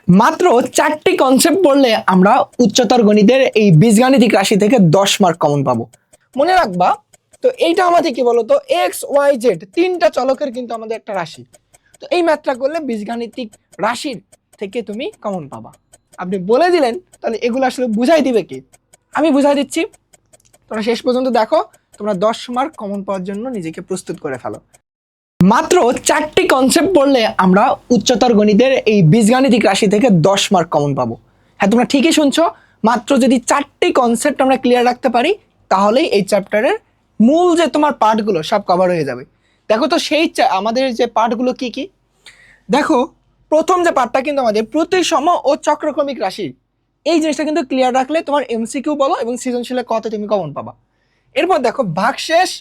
মাত্র 4টি কনসেপ্ট পড়লে আমরা উচ্চতর গণিতের এই বীজগাণিতিক রাশি থেকে 10 মার্ক কমন পাবো। মনে রাখবা, তো এইটা আমাদের কি বলতো, এক্স ওয়াই জেড তিনটা চলকের কিন্তু আমাদের একটা রাশি। তো এই ম্যাথটা করলে বীজগাণিতিক রাশির থেকে তুমি কমন পাবা। আপনি বলে দিলেন, তাহলে এগুলো আসলে বুঝাই দিবে কি? আমি বুঝাই দিচ্ছি, তোমরা শেষ পর্যন্ত দেখো, তোমরা 10 মার্ক কমন পাওয়ার জন্য নিজেকে প্রস্তুত করে ফেলো। মাত্র 4টি কনসেপ্ট পড়লে আমরা উচ্চতর গণিতের এই বীজগাণিতিক রাশি থেকে 10 মার্ক কমন পাবো। হ্যাঁ, তোমরা ঠিকই শুনছো, মাত্র যদি 4টি কনসেপ্ট আমরা ক্লিয়ার রাখতে পারি তাহলেই এই চ্যাপ্টারের মূল যে তোমার পার্টগুলো সব কভার হয়ে যাবে। দেখো তো সেই আমাদের যে পার্টগুলো কি কি, দেখো প্রথম যে পার্টটা কিন্তু আমাদের প্রতিসম ও চক্রক্রমিক রাশি। এই জিনিসটা কিন্তু ক্লিয়ার রাখলে তোমার এমসিকিউ বলো এবং সৃজনশীলে কতে তুমি কমন পাবা। এরপর দেখো ভাগশেষ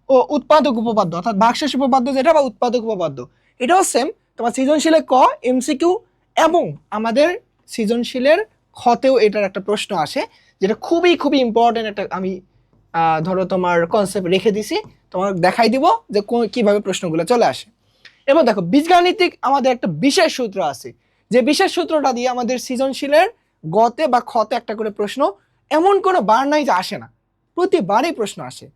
ও উৎপাদক উপপাদ্য, অর্থাৎ ভাগশেষ উপপাদ্য যেটা বা উৎপাদক উপপাদ্য, এটাও সেম তোমার সৃজনশীলে ক, এমসিকিউ এবং আমাদের সৃজনশীলের খতেও এটার একটা প্রশ্ন আসে, যেটা খুবই খুবই ইম্পর্টেন্ট একটা। আমি ধরো তোমার কনসেপ্ট রেখে দিছি, তোমার দেখাই দিব যে কিভাবে প্রশ্নগুলো চলে আসে। এবার দেখো বীজগাণিতিক আমাদের একটা বিশেষ সূত্র আছে, যে বিশেষ সূত্রটা দিয়ে আমাদের সৃজনশীলের গতে বা খতে একটা করে প্রশ্ন এমন কোনো বার নাই যে আসে না, প্রতিবারই প্রশ্ন আসে।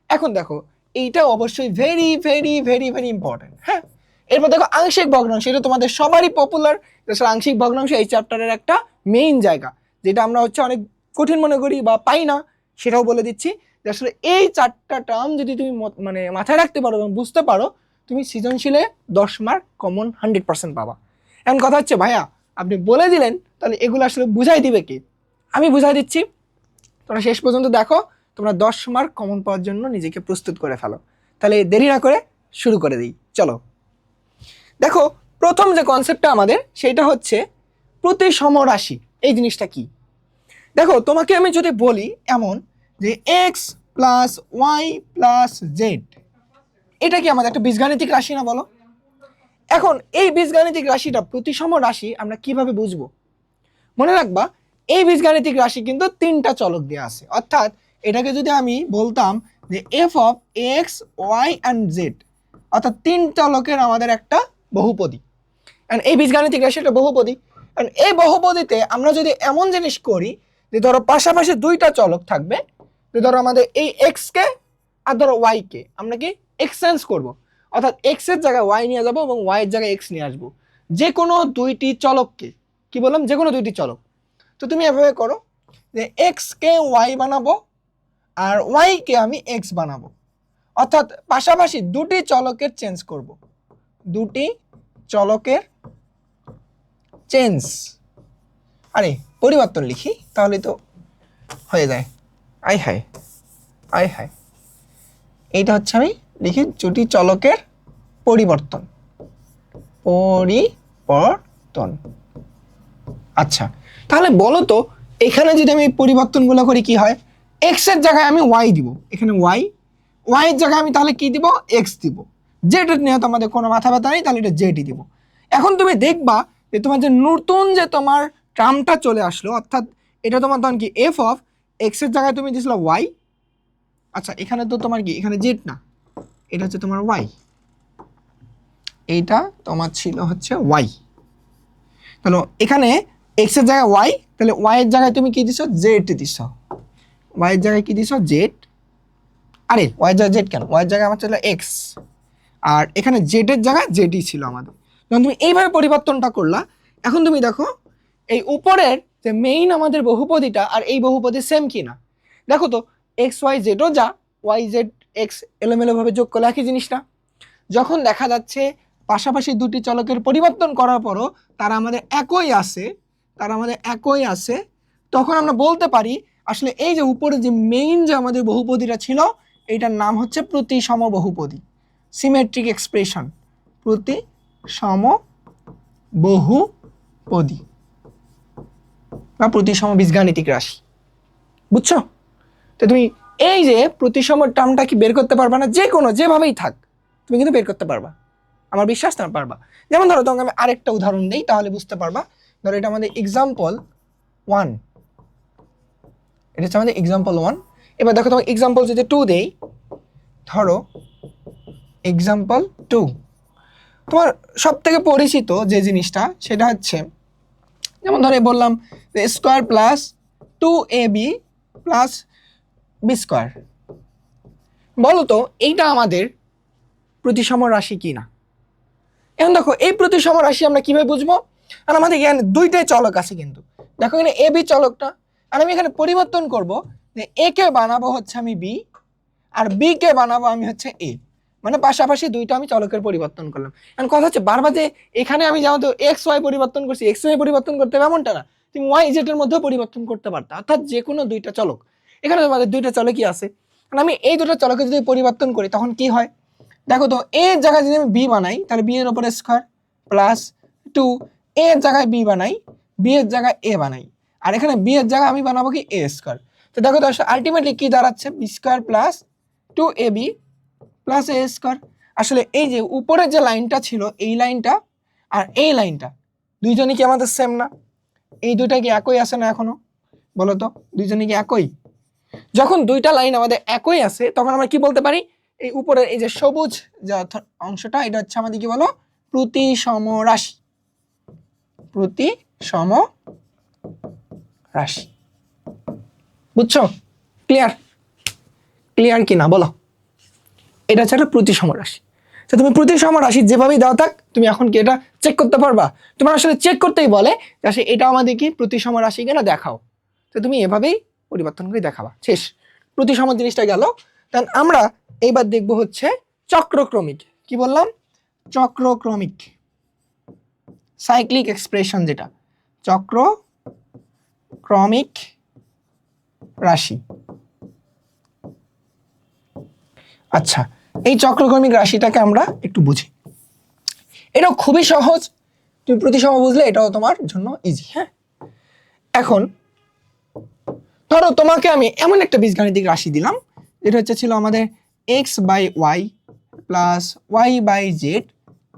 এখন দেখো এইটা অবশ্যই very very very very important. হ্যাঁ, এরপর দেখো আংশিক ভগ্নাংশ, এটা তোমাদের সবারই পপুলার। আংশিক ভগ্নাংশ এই চ্যাপ্টারের একটা মেইন জায়গা, যেটা আমরা অনেক কঠিন মনে করি বা পাই না, সেটাও বলে দিচ্ছি যে আসলে এই 4টা টার্ম যদি তুমি মানে মাথায় রাখতে পারো এবং বুঝতে পারো, তুমি সৃজনশীলে 10 মার্ক কমন 100% পাবা। এখন কথা হচ্ছে ভাইয়া আপনি বলে দিলেন, তাহলে এগুলো আসলে বুঝাই দিবে কি? আমি বুঝাই দিচ্ছি, তোমরা শেষ পর্যন্ত দেখো, তোমরা 10 মার্ক কমন পাওয়ার জন্য নিজেকে প্রস্তুত করে ফেলো। তাহলে দেরি না করে শুরু করে দিই, চলো। দেখো প্রথম যে কনসেপ্টটা আমাদের, সেটা হচ্ছে প্রতিসম রাশি। এই জিনিসটা কি? দেখো তোমাকে আমি যদি বলি এমন যে x plus y plus z, এটা কি আমাদের একটা বীজগাণিতিক রাশি না, বলো? এখন এই বীজগাণিতিক রাশিটা প্রতিসম রাশি আমরা কিভাবে বুঝবো? মনে রাখবা, এই বীজগাণিতিক রাশি কিন্তু 3টা চলক দেওয়া আছে, অর্থাৎ এটাকে যদি আমি বলতাম যে f of x y and z, অর্থাৎ 3 চলকের আমাদের একটা বহুপদী। এন্ড এই বীজগাণিতিক রাশি একটা বহুপদী। এন্ড এই বহুপদীতে আমরা যদি এমন জিনিস করি যে ধরো পাশাপাশি 2টা চলক থাকবে, যে ধরো আমাদের এই এক্স কে আর ধরো ওয়াই কে আমরা কি এক্সচেঞ্জ করব, অর্থাৎ এক্স এর জায়গায় ওয়াই নিয়ে যাবো এবং ওয়াই এর জায়গায় এক্স নিয়ে আসবো। যে কোনো 2টি চলককে, কি বললাম, যে কোনো 2টি চলক। তো তুমি এভাবে করো যে এক্স কে ওয়াই বানাবো আর ওয়াই কে আমি এক্স বানাবো, অর্থাৎ পাশাপাশি 2টি চলকের চেঞ্জ করব, 2টি চলকের চেঞ্জ, আরে পরিবর্তন লিখি তাহলে তো হয়ে যায়। আই হাই আই হাই, এইটা হচ্ছে আমি লিখি 2টি চলকের পরিবর্তন, পরিবর্তন। আচ্ছা, তাহলে বলো তো এখানে যদি আমি পরিবর্তনগুলো করি কি হয়? এক্স এর জায়গায় আমি ওয়াই দিব, এখানে ওয়াই, ওয়াই এর জায়গায় আমি তাহলে কি দিব? এক্স দিব। জেড এর নিয়ে তো আমাদের কোনো মাথা ব্যথা নেই, তাহলে এটা জেডই দিব। এখন তুমি দেখবা যে তোমার যে নতুন যে তোমার টার্মটা চলে আসলো, অর্থাৎ এটা তোমার তখন কি এফ অফ এক্স এর জায়গায় তুমি দিয়েছিল ওয়াই। আচ্ছা, এখানে তো তোমার কি, এখানে জেড না, এটা হচ্ছে তোমার ওয়াই, এইটা তোমার ছিল হচ্ছে ওয়াই। তাহলে এখানে এক্স এর জায়গায় ওয়াই, তাহলে ওয়াই এর জায়গায় তুমি কি দিছো? জেড দিছো। ওয়াই এর জায়গায় কি দিছো? জেড। আরে ওয়াই এর জায়গায় জেড কেন? ওয়াই এর জায়গায় আমার ছিল এক্স, আর এখানে জেড এর জায়গায় জেডই ছিল আমাদের। যখন তুমি এইভাবে পরিবর্তনটা করলা, এখন তুমি দেখো এই উপরের যে মেইন আমাদের বহুপদীটা আর এই বহুপদী সেম কি না। দেখো তো এক্স ওয়াই জেডও যা, ওয়াই জেড এক্স এলোমেলোভাবে যোগ করলে একই জিনিস না? যখন দেখা যাচ্ছে পাশাপাশি 2টি চলকের পরিবর্তন করার পরও তারা আমাদের একই আছে, তখন আমরা বলতে পারি আসলে এই যে উপরে যে মেইন যে আমাদের বহুপদীটা ছিল, এইটার নাম হচ্ছে প্রতিসম বহুপদী, সিমেট্রিক এক্সপ্রেশন, প্রতিসম বহুপদী বা প্রতিসম বীজগাণিতিক রাশি। বুঝছো? তো তুমি এই যে প্রতিসম টার্মটা কি বের করতে পারবা না? যে কোনো যেভাবেই থাক তুমি কিন্তু বের করতে পারবা, আমার বিশ্বাস না পারবা। যেমন ধরো তোমাকে আমি আরেকটা উদাহরণ দিই, তাহলে বুঝতে পারবা। ধরো এটা আমাদের এক্সাম্পল 1, এটা হচ্ছে আমাদের এক্সাম্পল 1। এবার দেখো তোমাকে এক্সাম্পল যদি 2 দেই, ধরো এক্সাম্পল 2, তোমার সব থেকে পরিচিত যে জিনিসটা সেটা হচ্ছে যেমন ধরে বললাম square plus 2ab plus B square. বলো তো এইটা আমাদের প্রতিসম রাশি কি না? এখন দেখো এই প্রতিসম রাশি আমরা কিভাবে বুঝবো? আর আমাদের এখানে দুইটাই চলক আছে, কিন্তু দেখো এখানে এ বি চলকটা, আর আমি এখানে পরিবর্তন করব যে এ কে বানাবো হচ্ছে আমি বি, আর বি কে বানাবো আমি হচ্ছে এ, মানে পাশাপাশি দুইটা আমি চলকের পরিবর্তন করলাম। এখন কথা হচ্ছে বারবার যে এখানে আমি যেমন তো এক্স ওয়াই পরিবর্তন করছি, এক্স ওয়াই পরিবর্তন করতে হবে এমনটা না, তুমি ওয়াই জেড এর মধ্যেও পরিবর্তন করতে পারতা, অর্থাৎ যে কোনো দুইটা চলক। এখানে তোমাদের দুইটা চলকই আছে, আমি এই দুটো চলকে যদি পরিবর্তন করি তখন কি হয় দেখো তো, এ এর জায়গায় যদি আমি বি বানাই তাহলে বি এর উপরে স্কোয়ার প্লাস 2, এ এর জায়গায় বি বানাই, বি এর জায়গায় এ বানাই, আর এখানে বি এর জায়গায় আমি বানাবো কি এ স্কোয়ার। তো দেখো তো আলটিমেটলি কি দাঁড়াচ্ছে, B square plus 2ab plus A square. আসলে এই যে উপরের যে লাইনটা ছিল এই লাইনটা আর এই লাইনটা দুইজনই কি আমাদের সেম না? এই দুইটা কি একই আছে না এখনো? বলো তো দুইজনই কি একই? যখন দুইটা লাইন আমাদের একই আছে তখন আমরা কি বলতে পারি, এই উপরের এই যে সবুজ যে অংশটা এটা হচ্ছে আমাদের কি বলো, প্রতিসম রাশি। প্রতিসম রাশি, বুঝছো? ক্লিয়ার? ক্লিয়ার কি না বলো? এটা হচ্ছে একটা প্রতিসম রাশি। তো তুমি প্রতিসম রাশি যেভাবেই দাও থাক, তুমি এখন কি এটা চেক করতে পারবা? তোমার আসলে চেক করতেই বলে যে আসলে এটা আমাদের কি প্রতিসম রাশি কিনা দেখাও। তো তুমি এভাবেই পরিবর্তন করে দেখাবা, শেষ। প্রতিসম জিনিসটা গেল। দেন আমরা এইবার দেখব হচ্ছে চক্রক্রমিক। কি বললাম? চক্রক্রমিক, সাইক্লিক এক্সপ্রেশন, যেটা চক্রক্রমিক রাশি। আচ্ছা, এই চক্রক্রমিক রাশিটাকে আমরা একটু বুঝি। এটাও খুবই সহজ, তুমি প্রতিসম বুঝলে এটাও তোমার জন্য ইজি। হ্যাঁ, এখন ধরো তোমাকে আমি এমন একটা বীজগাণিতিক রাশি দিলাম যেটা হচ্ছে ছিল আমাদের x by y plus y by z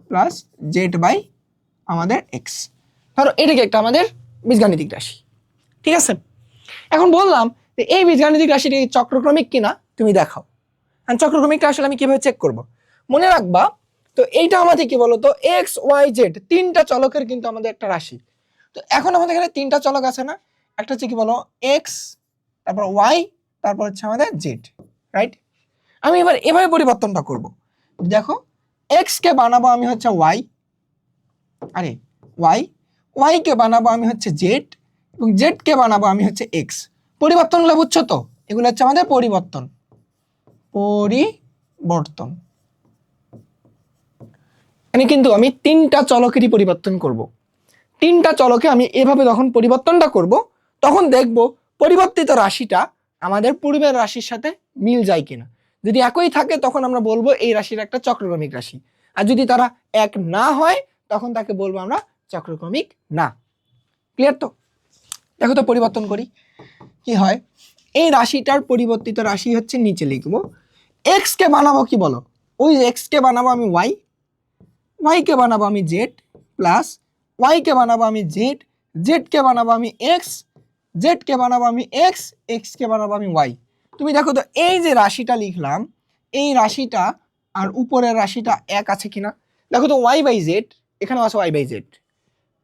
plus z by আমাদের এক্স। ধরো এটাকে একটা আমাদের বীজগাণিতিক রাশি, ঠিক আছে? এখন বললাম যে এই বীজগাণিতিক রাশিটি চক্রক্রমিক কিনা তুমি দেখাও। আর চক্রক্রমিকটা আসলে আমি কিভাবে চেক করব? মনে রাখবা তো এইটা আমাদের কি বলতো, এক্স ওয়াই জেড তিনটা চলকের কিন্তু আমাদের একটা রাশি। তো এখন আমাদের এখানে তিনটা চলক আছে না, একটা হচ্ছে কি বলো এক্স, তারপর ওয়াই, তারপর হচ্ছে আমাদের জেড, রাইট? আমি এবার এভাবে পরিবর্তনটা করব। দেখো এক্স কে বানাবো আমি হচ্ছে ওয়াই, আরে ওয়াই, ওয়াই কে বানাবো আমি হচ্ছে জেড, এবং জেড কে বানাবো আমি হচ্ছে এক্স। পরিবর্তনগুলো বুঝছো তো? এগুলো হচ্ছে আমাদের পরিবর্তন। পরিবর্তন মানে কিন্তু আমি তিনটা চলকেরই পরিবর্তন করব। তিনটা চলকে আমি এভাবে যখন পরিবর্তনটা করব তখন দেখব পরিবর্তিত রাশিটা আমাদের পূর্বের রাশির সাথে মিল যায় কিনা। যদি একই থাকে তখন আমরা বলবো এই রাশির একটা চক্রক্রমিক রাশি, আর যদি তারা এক না হয় তখন তাকে বলবো আমরা চক্রক্রমিক না। ক্লিয়ার তো? দেখো তো পরিবর্তন করি কি হয়। এই রাশিটার পরিবর্তিত রাশি হচ্ছে নিচে লিখবো। এক্স কে বানাবো কি বলো, ওই এক্স কে বানাবো আমি ওয়াই, ওয়াই কে বানাবো আমি জেড প্লাস ওয়াই কে বানাবো আমি জেড, জেড কে বানাবো আমি এক্স, জেড কে বানাবো আমি এক্স, এক্স কে বানাবো আমি ওয়াই। তুমি দেখো তো এই যে রাশিটা লিখলাম এই রাশিটা আর উপরের রাশিটা এক আছে কিনা। দেখো তো ওয়াই বাই জেড এখানে আছে y by z,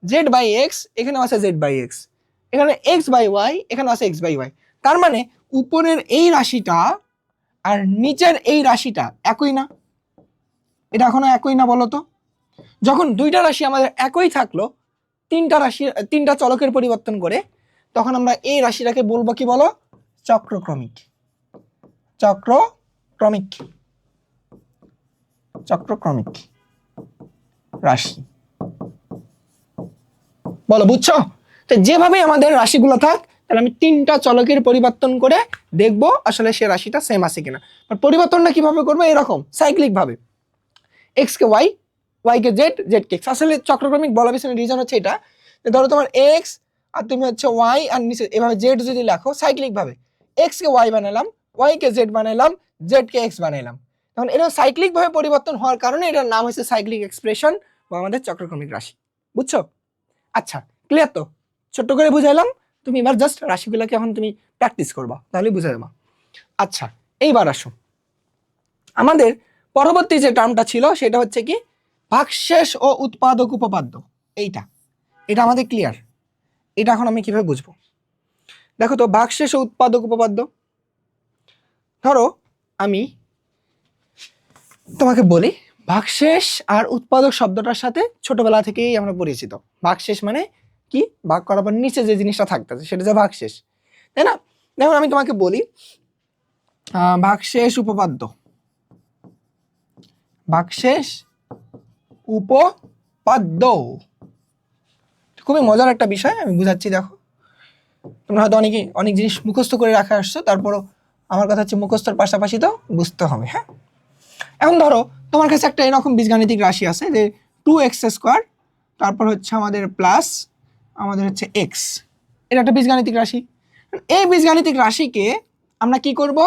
z by x এখানে আছে জেড বাই এক্স, এখানে এক্স বাই ওয়াই এখানে আছে এক্স বাই ওয়াই। তার মানে উপরের এই রাশিটা আর নিচের এই রাশিটা একই না? এটা এখনো একই না বলো তো? যখন দুইটা রাশি আমাদের একই থাকলো তিনটা রাশি তিনটা চলকের পরিবর্তন করে, তখন আমরা এই রাশিটাকে বলবো কি বলো, চক্রক্রমিক। চক্রক্রমিক, চক্রক্রমিক রাশি। বলো বুঝছো? তো যেভাবে আমাদের রাশিগুলো থাক তাহলে আমি তিনটা চলকের পরিবর্তন করে দেখবো আসলে সে রাশিটা সেম আছে কিনা। পরিবর্তনটা কিভাবে করবো, এরকম সাইক্লিক ভাবে, এক্স কে ওয়াই, ওয়াই কে জেড, জেড কে এক্স। আসলে চক্রক্রমিক বলার পিছনে রিজন হচ্ছে এটা, ধরো তোমার এক্স আর তুমি হচ্ছে ওয়াই আর নিচে এভাবে জেড যদি লেখো সাইক্লিক ভাবে, এক্স কে ওয়াই বানালাম, ওয়াই কে জেড বানালাম, জেড কে এক্স বানালাম, তখন এটা সাইক্লিক ভাবে পরিবর্তন হওয়ার কারণে এটার নাম হচ্ছে সাইক্লিক এক্সপ্রেশন বা আমাদের চক্রক্রমিক রাশি। বুঝছো? আচ্ছা, ক্লিয়ার তো? ছোট্ট করে বুঝাইলাম, তুমি এবার জাস্ট রাশিগুলোকে এখন তুমি প্র্যাকটিস করবা, তাহলে বুঝে যাবা। আচ্ছা, এইবার আসো আমাদের পরবর্তী যে টার্মটা ছিল সেটা হচ্ছে কি ভাগশেষ ও উৎপাদক উপপাদ্য। এইটা এটা আমাদের ক্লিয়ার। এটা এখন আমি কিভাবে বুঝবো? দেখো তো ভাগশেষ ও উৎপাদক উপপাদ্য। ধরো আমি তোমাকে বলি, ভাগশেষ আর উৎপাদক শব্দটার সাথে ছোটবেলা থেকেই আমরা পরিচিত। ভাগশেষ মানে কি? ভাগ করার পর নিচে যে জিনিসটা থাকতেছে সেটা হচ্ছে ভাগশেষ, তাই না? দেখুন আমি তোমাকে বলি ভাগশেষ উপপাদ্য, ভাগশেষ উপপাদ্য খুবই মজার একটা বিষয়, আমি বুঝাচ্ছি। দেখো তোমরা হয়তো অনেক জিনিস মুখস্থ করে রাখা আসছো, তারপরও আমার কথা হচ্ছে মুখস্থর পাশাপাশি তো বুঝতে হবে। হ্যাঁ, এখন ধরো তোমার কাছে একটা এরকম বীজগাণিতিক রাশি আছে যে 2x², তারপর হচ্ছে আমাদের প্লাস আমাদের হচ্ছে x, এটা একটা বীজগাণিতিক রাশি। এই বীজগাণিতিক রাশিকে আমরা কি করব?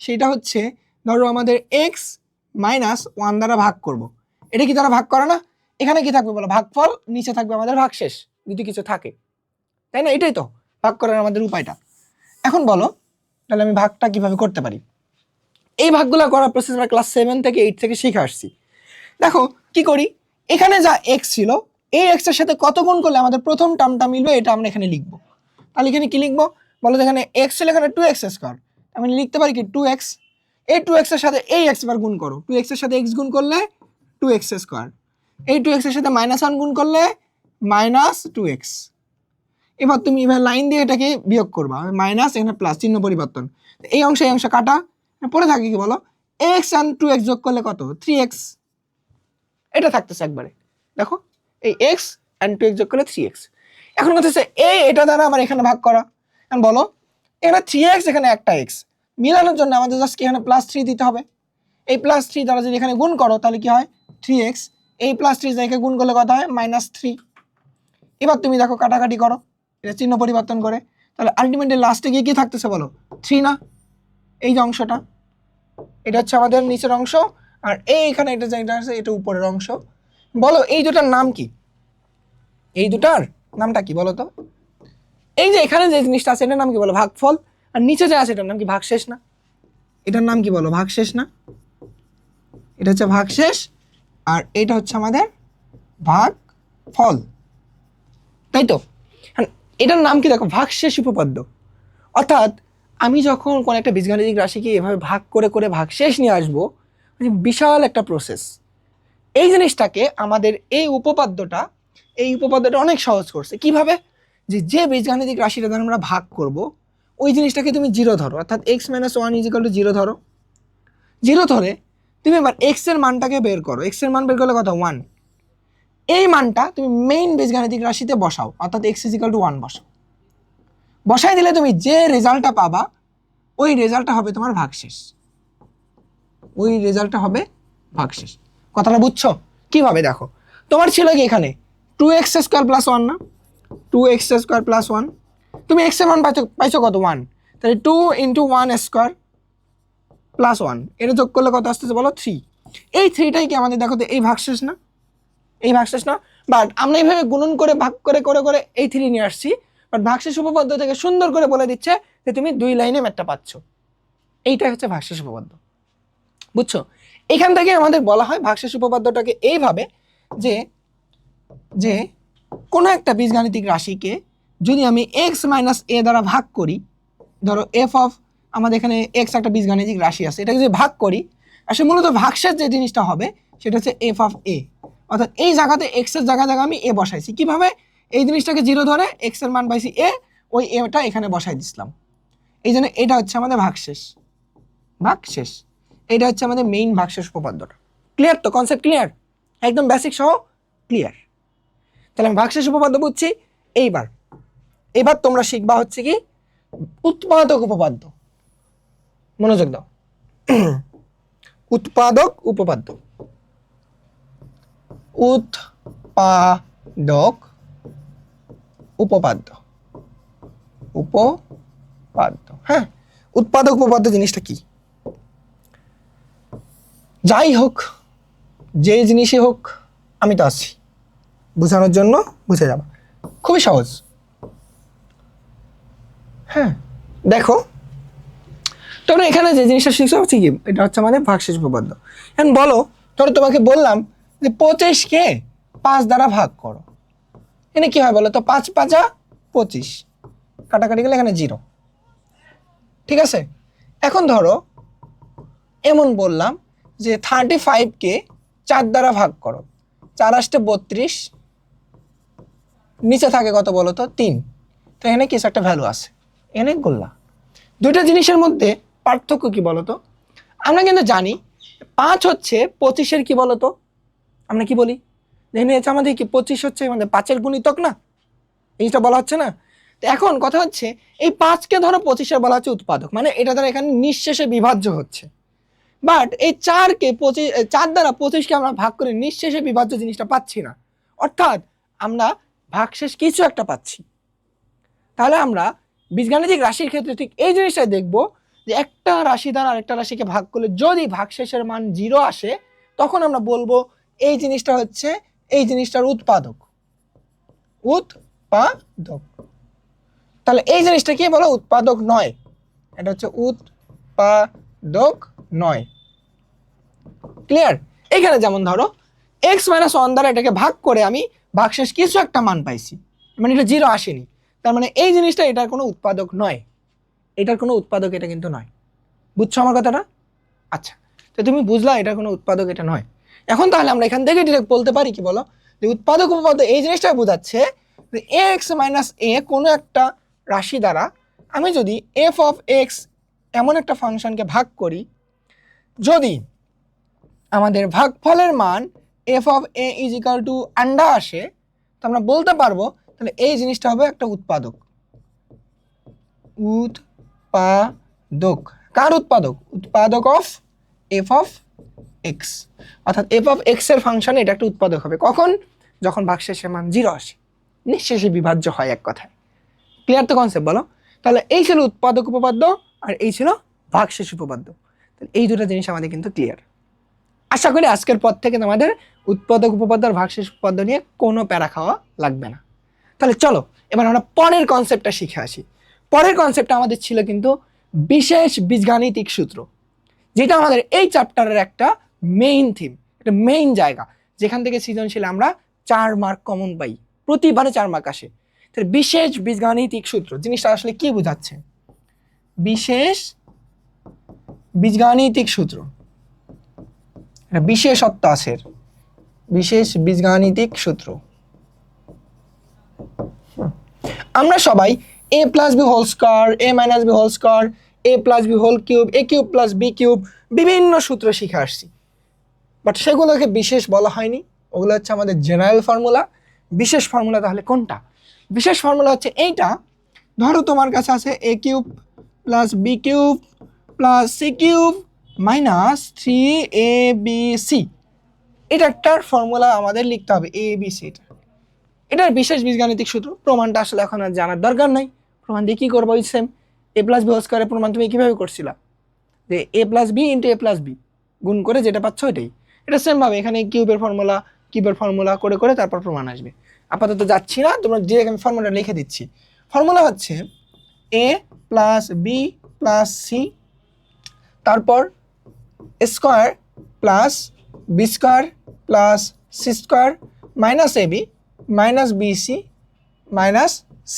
সেটা হচ্ছে ধরো আমাদের x - 1 দ্বারা ভাগ করব। এটা কি দ্বারা ভাগ করা না? এখানে কি থাকবে বলো? ভাগফল, নিচে থাকবে আমাদের ভাগশেষ যদি কিছু থাকে, তাই না? এটাই তো ভাগ করার আমাদের উপায়টা। এখন বলো তাহলে আমি ভাগটা কিভাবে করতে পারি? এই ভাগগুলো করার প্রসেস আমরা ক্লাস 7 থেকে 8 থেকে শিখে আসছি। দেখো কি করি, এখানে যা x ছিল এই x এর সাথে কত গুণ করলে আমাদের প্রথম টার্মটা মিলবে, এটা আমরা এখানে লিখবো। তাহলে এখানে কি লিখবো বলো? এখানে x ছিল, এখানে 2x², আমি লিখতে পারি কি 2x। এই 2x এর সাথে এই x বার গুণ করো, 2x এর সাথে x গুণ করলে 2x², এই 2x এর সাথে -1 গুণ করলে -2x। এবার তুমি এবার লাইন দিয়ে এটাকে বিয়োগ করবা, মাইনাস এখানে প্লাস, চিহ্ন পরিবর্তন, এই অংশ কাটা, পরে থাকে কি বলো? x আর 2x যোগ করলে কত? 3x। এটা থাকতেছে একবারে, দেখো এই x and 2x যোগ করলে 3x। এখন কথা হচ্ছে এটা দ্বারা আমার এখানে ভাগ করা। এখন বলো এখানে 3x, এখানে একটা x মিলানোর জন্য আমাদের জাস্ট এখানে +3 দিতে হবে। এই +3 দ্বারা যদি এখানে গুণ করো তাহলে কি হয়? 3x। এই +3 জায়গায় গুণ করলে কত হয়? -3। এবার তুমি দেখো কাটাকাটি করো, এটা চিহ্ন পরিবর্তন করে, তাহলে আলটিমেটলি লাস্টে গিয়ে কি থাকতেছে বলো? 3 না? এই যে অংশটা, এটা হচ্ছে আমাদের নিচের অংশ, আর এইখানে এটা যেটা আছে এটা উপরের অংশ। বলো এই দুটার নাম কি? এই দুটার নামটা কি বলো তো? এই যে এখানে যে জিনিসটা আছে এটার নাম কি বলো? ভাগফল। আর নিচে যে আছে এটার নাম কি? ভাগশেষ না? এটার নাম কি বলো? ভাগশেষ না? এটা হচ্ছে ভাগশেষ, আর এটা হচ্ছে আমাদের ভাগফল, তাই তো? এটার নাম কি দেখো? ভাগশেষ উপপাদ্য। অর্থাৎ আমি যখন কোনো একটা বীজগাণিতিক রাশিকে এভাবে ভাগ করে করে ভাগশেষ নিয়ে আসবো, বিশাল একটা প্রসেস। এই জিনিসটাকে আমাদের এই উপপাদ্যটা অনেক সহজ করছে। কিভাবে? যে বীজগাণিতিক রাশিটা দ্বারা আমরা ভাগ করব ওই জিনিসটাকে তুমি 0 ধরো, অর্থাৎ x - 1 = 0 ধরো। 0 ধরে তুমি এবার x এর মানটাকে বের করো। x এর মান বের করলে কত? 1। এই মানটা তুমি মেইন বীজগাণিতিক রাশিতে বসাও, অর্থাৎ x = 1 বসাও। বসাই দিলে তুমি যে রেজাল্টটা পাবা ওই রেজাল্টটা হবে তোমার ভাগশেষ। ওই রেজাল্টটা হবে ভাগশেষ। কথাটা বুঝছো? কিভাবে দেখো, তোমার ছিল কি এখানে 2x² + 1 না? 2x² + 1, তুমি x এর মান পাইছো কত? 1। তাহলে 2 × 1² + 1, এটা যোগ করলে কত আসতেছে বলো? 3। এই 3টাই কি আমাদের দেখো তো এই ভাগশেষ না? এই ভাগশেষ না? বাট আমরা এইভাবে গুণন করে ভাগ করে করে করে এই 3 নিয়ে আসছি, বাট ভাগশেষ উপপাদ্য থেকে সুন্দর করে বলে দিচ্ছে যে তুমি 2 লাইনে ম্যাথটা পাচ্ছ। এইটাই হচ্ছে ভাগশেষ উপপাদ্য, বুঝছো? এখান থেকে আমাদের বলা হয় ভাগশেষ উপপাদ্যটাকে এইভাবে যে যে কোনো একটা বীজগাণিতিক রাশিকে যদি আমি x - a দ্বারা ভাগ করি, ধরো f অফ আমাদের এখানে x একটা বীজগাণিতিক রাশি আছে, এটাকে যদি ভাগ করি, আসলে মূলত ভাগশেষ যে জিনিসটা হবে সেটা হচ্ছে f অফ a। অর্থাৎ এই জায়গাতে x এর জায়গায় আমি a বসাইছি। কিভাবে? এই জিনিসটাকে 0 ধরে x এর মান পাইছি a, ওই a টা এখানে বসাই দিছিলাম। এই জন্য এটা হচ্ছে আমাদের ভাগশেষ। ভাগশেষ এটা হচ্ছে আমাদের মেইন ভাগশেষ উপপাদ্যটা। ক্লিয়ার তো? Concept clear? একদম বেসিক সহ ক্লিয়ার। তাহলে আমি ভাগশেষ উপপাদ্য বুঝছি। এইবার তোমরা শিখবা হচ্ছে কি উৎপাদক উপপাদ্য। মনোযোগ দাও। উৎপাদক উপপাদ্য, উৎপাদক উপপাদ্য, উপপাদ্য। হ্যাঁ, উৎপাদক উপপাদ্য জিনিসটা কি? যাই হোক, যে জিনিসই হোক, আমি তো আছি বোঝানোর জন্য, বুঝে যাবা, খুবই সহজ। হ্যাঁ দেখো তোমরা এখানে যে জিনিসটা শিখছো হচ্ছে কি, এটা হচ্ছে আমাদের ভাগশেষ উপপাদ্য। এখন বলো, ধরো তোমাকে বললাম যে 25কে 5 দ্বারা ভাগ করো, এখানে কি হয় বলো তো? 5 × 5 = 25, কাটাকাটি গেলে এখানে 0, ঠিক আছে। এখন ধরো এমন বললাম যে 35কে 4 দ্বারা ভাগ করো, 4 আসতে 32, নিচে থাকে কত বলো তো 3, তো এখানে কিছু একটা ভ্যালু আছে, এখানে গোল্লা। দুইটা জিনিসের মধ্যে পার্থক্য কি বলতো? আমরা কিন্তু জানি 5 হচ্ছে 25-এর কি বলতো, আমরা কি বলি, এখানে হচ্ছে আমাদের কি 25 হচ্ছে আমাদের 5-এর গুণিতক না, এইটা বলা হচ্ছে না। তো এখন কথা হচ্ছে এই 5কে ধরো 25-এর বলা হচ্ছে উৎপাদক, মানে এটা দ্বারা এখানে নিঃশেষে বিভাজ্য হচ্ছে। বাট এই 4কে 4 দ্বারা 25কে আমরা ভাগ করে নিঃশেষে বিভাজ্য জিনিসটা পাচ্ছি না, অর্থাৎ আমরা ভাগশেষ কিছু একটা পাচ্ছি। তাহলে আমরা বীজগাণিতিক রাশির ক্ষেত্রে ঠিক এই জিনিসটাই দেখব যে একটা রাশি দ্বারা আরেকটা রাশিকে ভাগ করলে যদি ভাগশেষের মান 0 আসে, তখন আমরা বলবো এই জিনিসটা হচ্ছে এই জিনিসটার উৎপাদক। উৎপাদক, তাহলে এই জিনিসটা কি বলো? উৎপাদক নয়, এটা হচ্ছে উৎপাদক নয়। ক্লিয়ার? এখানে যেমন ধরো x - 1 দ্বারা এটাকে ভাগ করে আমি ভাগশেষ কিছু একটা মান পাইছি, মানে এটা 0 আসেনি, তার মানে এই জিনিসটা এটার কোনো উৎপাদক নয়, এটার কোনো উৎপাদক এটা কিন্তু নয়। বুঝছো আমার কথাটা? আচ্ছা, তো তুমি বুঝলা এটার কোনো উৎপাদক এটা নয়। এখন তাহলে আমরা এখান থেকে ডিরেক্ট বলতে পারি কি বলো, যে উৎপাদক উপপাদ্য এই জিনিসটা বোঝাচ্ছে যে x - a কোনো একটা রাশি দ্বারা আমি যদি f of x এমন একটা ফাংশনকে ভাগ করি, যদি আমাদের ভাগফলের মান f of a is equal to আন্ডা আসে, তো আমরা বলতে পারবো তাহলে এই জিনিসটা হবে একটা উৎপাদক। উৎপাদক, কার উৎপাদক? উৎপাদক অফ f of x, অর্থাৎ f of x এর ফাংশনে এটা একটা উৎপাদক হবে। কখন? যখন ভাগশেষের মান 0 আসে, নিঃশেষে বিভাজ্য হয় এক কথায়। ক্লিয়ার তো কনসেপ্ট বলো? তাহলে এই ছিল উৎপাদক উপপাদ্য আর এই ছিল ভাগশেষ উপপাদ্য। তাহলে এই দুটো জিনিস আমাদের কিন্তু ক্লিয়ার। আশা করি আজকের পর থেকে তোমাদের উৎপাদক উপপাদ্য আর ভাগশেষ উপপাদ্য নিয়ে কোনো প্যারা খাওয়া লাগবে না। তাহলে চলো এবার আমরা পরের কনসেপ্টটা শিখে আসি। পরের কনসেপ্টটা আমাদের ছিল কিন্তু বিশেষ বীজগাণিতিক সূত্র, যেটা আমাদের এই চ্যাপ্টারের একটা মেইন থিম, একটা মেইন জায়গা যেখান থেকে সৃজনশীল আমরা 4 মার্ক কমন পাই, প্রতিবারে 4 মার্ক আসে। তাহলে বিশেষ বীজগাণিতিক সূত্র জিনিসটা আসলে কি বোঝাচ্ছে? বিশেষ বীজগাণিতিক সূত্র, একটা বিশেষত্ব আছে, বিশেষ বীজগাণিতিক সূত্র। আমরা সবাই a plus B whole square, a minus B whole square, a plus B whole cube, a cube plus B cube, বিভিন্ন সূত্র শিখে আসছি, বাট সেগুলোকে বিশেষ বলা হয়নি, ওগুলো হচ্ছে আমাদের জেনারেল ফর্মুলা। বিশেষ ফর্মুলা তাহলে কোনটা? বিশেষ ফর্মুলা হচ্ছে এইটা, ধরো তোমার কাছে আছে a cube plus B cube plus C cube minus 3ab, এটা একটা ফর্মুলা আমাদের লিখতে হবে, a b c। এটার বিশেষ বীজগাণিতিক সূত্র, প্রমাণটা আসলে এখন আর জানার দরকার নাই, প্রমাণ দিয়ে কি করবো? ওই same a plus B whole স্কয়ারের প্রমাণ তুমি কিভাবে করছিলা, যে a plus B into a plus B গুণ করে যেটা পাচ্ছ ওইটাই, এটা সেম ভাবে এখানে কিউবের ফর্মুলা করে করে তারপর প্রমাণ আসবে। আপাতত যাচ্ছি না, তোমরা ডিরেক্ট আমি ফর্মুলা লিখে দিচ্ছি। ফর্মুলা হচ্ছে a plus B plus C, তারপর square plus B square plus C square minus A B minus BC minus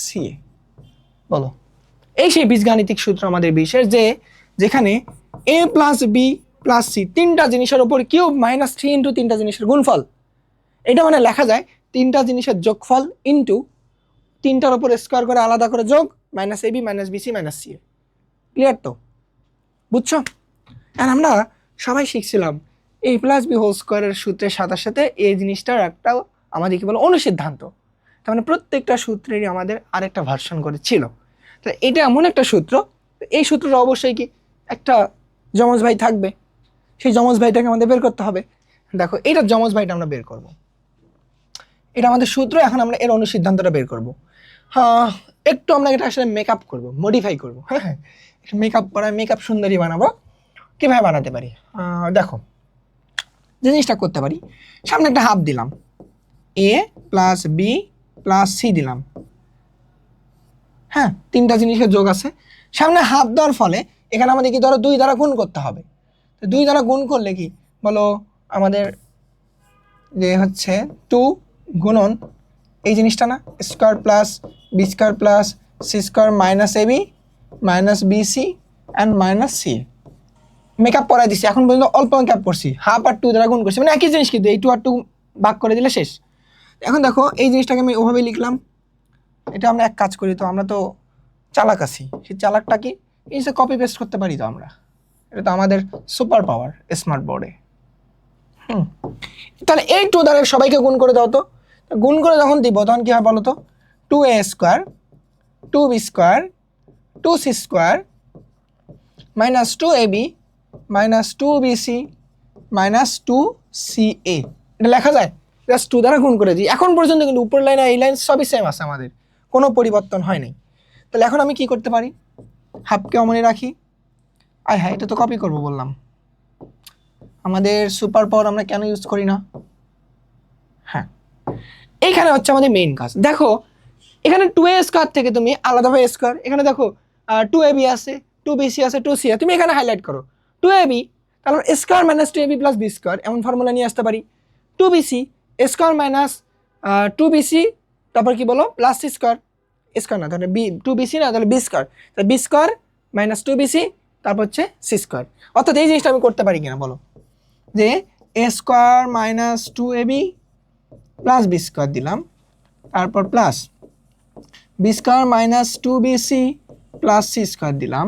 C. বলো, এই সেই বীজগাণিতিক সূত্র আমাদের বিশেষ, যে যেখানে a plus B plus c তিনটা জিনিসের উপর কিউব মাইনাস 3 ইন্টু তিনটা জিনিসের গুণফল, এটা মানে লেখা যায় তিনটা জিনিসের যোগফল ইন্টু তিনটার উপর স্কোয়ার করে আলাদা করে যোগ minus A B minus BC minus C. Clear তো? বুঝছো? আর আমরা সবাই শিখছিলাম a প্লাস বি হোল স্কোয়ারের সূত্রের সাথে সাথে এই জিনিসটার একটা আমাদের কি বলে অনুসিদ্ধান্ত, তার মানে প্রত্যেকটা সূত্রেরই আমাদের আরেকটা ভার্সন করে ছিল। তো এটা এমন একটা সূত্র, এই সূত্রটা অবশ্যই কি একটা যমজ ভাই থাকবে, সেই যমজ ভাইটাকে আমাদের বের করতে হবে। দেখো এটা যমজ ভাইটা আমরা বের করব, এটা আমাদের সূত্র, এখন আমরা এর অনুসিদ্ধান্তটা বের করব। হ্যাঁ, একটু আমরা এটা আসলে মেকআপ করব, মডিফাই করব। হ্যাঁ, মেকআপ করা, মেকআপ সুন্দরী বানাবো। কীভাবে বানাতে পারি দেখো, যে জিনিসটা করতে পারি, সামনে একটা হাফ দিলাম, a plus B plus c দিলাম, হ্যাঁ তিনটা জিনিসের যোগ আছে, সামনে হাফ দেওয়ার ফলে এখানে আমাদের কি ধরো 2 দ্বারা গুণ করতে হবে। তো 2 দ্বারা গুণ করলে কি বলো আমাদের যে হচ্ছে 2 গুণন এই জিনিসটা না, square plus B square plus C square minus A B minus b C and minus c. মেকআপ পড়াই দিচ্ছি, এখন পর্যন্ত অল্প মেকআপ করছি, হাফ আর টু দ্বারা গুণ করছি, মানে একই জিনিস কিন্তু এই টু আর টু ভাগ করে দিলে শেষ। এখন দেখো এই জিনিসটাকে আমি ওভাবেই লিখলাম। এটা আমরা এক কাজ করি, তো আমরা তো চালাক আছি, সেই চালাকটা কি এই যে কপি পেস্ট করতে পারি তো আমরা, এটা তো আমাদের সুপার পাওয়ার স্মার্ট বোর্ডে। তাহলে এই টু দ্বারা সবাইকে গুণ করে দাও তো, গুণ করে যখন দিব তখন কি হয় বলো তো, 2a square 2b square 2c square minus 2ab minus 2bc minus 2ca, এটা লেখা যায়, জাস্ট টু দ্বারা গুণ করে দিই। এখন পর্যন্ত কিন্তু উপর লাইন আর এই লাইন সবই সেম আছে, আমাদের কোনো পরিবর্তন হয় নাই। তাহলে এখন আমি কি করতে পারি, হাফকে অমনে রাখি। আয় হ্যাঁ, এটা তো কপি করব বললাম, আমাদের সুপার পাওয়ার আমরা কেন ইউজ করি না? হ্যাঁ, এইখানে হচ্ছে আমাদের মেইন কাজ। দেখো এখানে 2a স্কোয়ার থেকে তুমি আলাদাভাবে স্কোয়ার, এখানে দেখো 2ab আছে 2bc আছে 2c আছে, তুমি এখানে হাইলাইট করো 2ab, তারপর square minus 2ab plus B square, এমন ফর্মুলা নিয়ে আসতে পারি। 2bc স্কোয়ার মাইনাস 2bc, তারপর কি বলো প্লাস সি স্কোয়ার, স্কোয়ার না তাহলে বি 2bc না তাহলে বি স্কোয়ার, তাহলে বি স্কোয়ার মাইনাস 2bc তারপর হচ্ছে সি স্কোয়ার। অর্থাৎ এই জিনিসটা আমি করতে পারি কিনা বলো, যে A square minus 2ab plus B square দিলাম, তারপর plus B square minus 2bc plus C square দিলাম,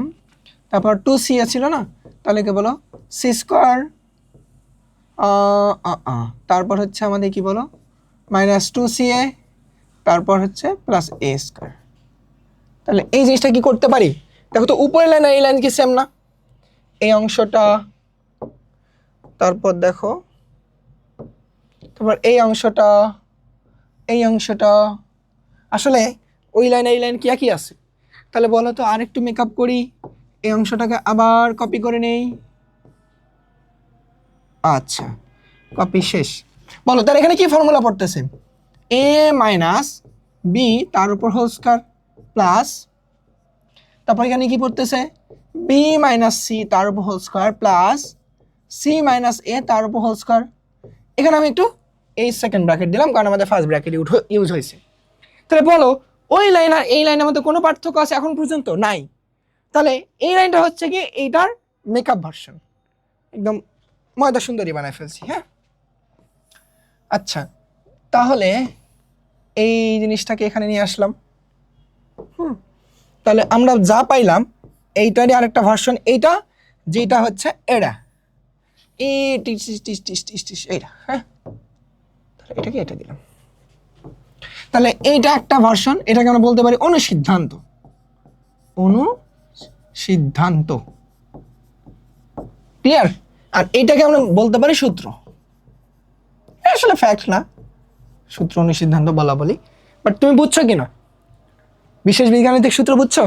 তারপর 2c ছিল না, তাহলে কি বলো সি স্কোয়ার, তারপর হচ্ছে আমাদের কি বলো মাইনাস 2ca, তারপর হচ্ছে প্লাস এ স্কোয়ার। তাহলে এই জিনিসটা কি করতে পারি, দেখো তো উপরের লাইন আর এই লাইন কি সেম না, এই অংশটা, তারপর দেখো তারপর এই অংশটা, এই অংশটা, আসলে ওই লাইন এই লাইন কি একই আছে। তাহলে বলো তো আরেকটু মেকআপ করি, এই অংশটাকে আবার কপি করে নেই। আচ্ছা, কপি শেষ। বলো তার এখানে কি ফর্মুলা পড়তেছে, এ মাইনাস বি তার উপর হোল স্কয়ার প্লাস, তারপর এখানে কি পড়তেছে বি মাইনাস সি তার উপর whole square plus C minus A তার উপর হোল স্কয়ার। এখানে আমি একটু এই সেকেন্ড ব্র্যাকেট দিলাম কারণ আমাদের ফার্স্ট ব্র্যাকেট ইউজ হয়েছে। তাহলে বলো ওই লাইন আর এই লাইনের মধ্যে কোনো পার্থক্য আছে এখন পর্যন্ত? নাই। তাহলে এই লাইনটা হচ্ছে কি এইটার মেকআপ ভার্সন, একদম ময়দা সুন্দরী বানায় ফেলছি। হ্যাঁ, আচ্ছা, তাহলে এই জিনিসটাকে এখানে নিয়ে আসলাম। তাহলে আমরা যা পাইলাম এইটারই আরেকটা ভার্সন, এইটা যেটা হচ্ছে এটা এইটা। হ্যাঁ, তাহলে এটাকে এটা দিলাম। তাহলে এইটা একটা ভার্সন, এটাকে আমরা বলতে পারি অনুসিদ্ধান্ত। অনুসিদ্ধান্ত ক্লিয়ার? আর এইটাকে আমরা বলতে পারি সূত্র। আসলে ফ্যাক্ট না, সূত্র অনুসিদ্ধান্ত বলা বলি, বাট তুমি বুঝছো কিনা বিশেষ বীজগাণিতিক সূত্র বুঝছো?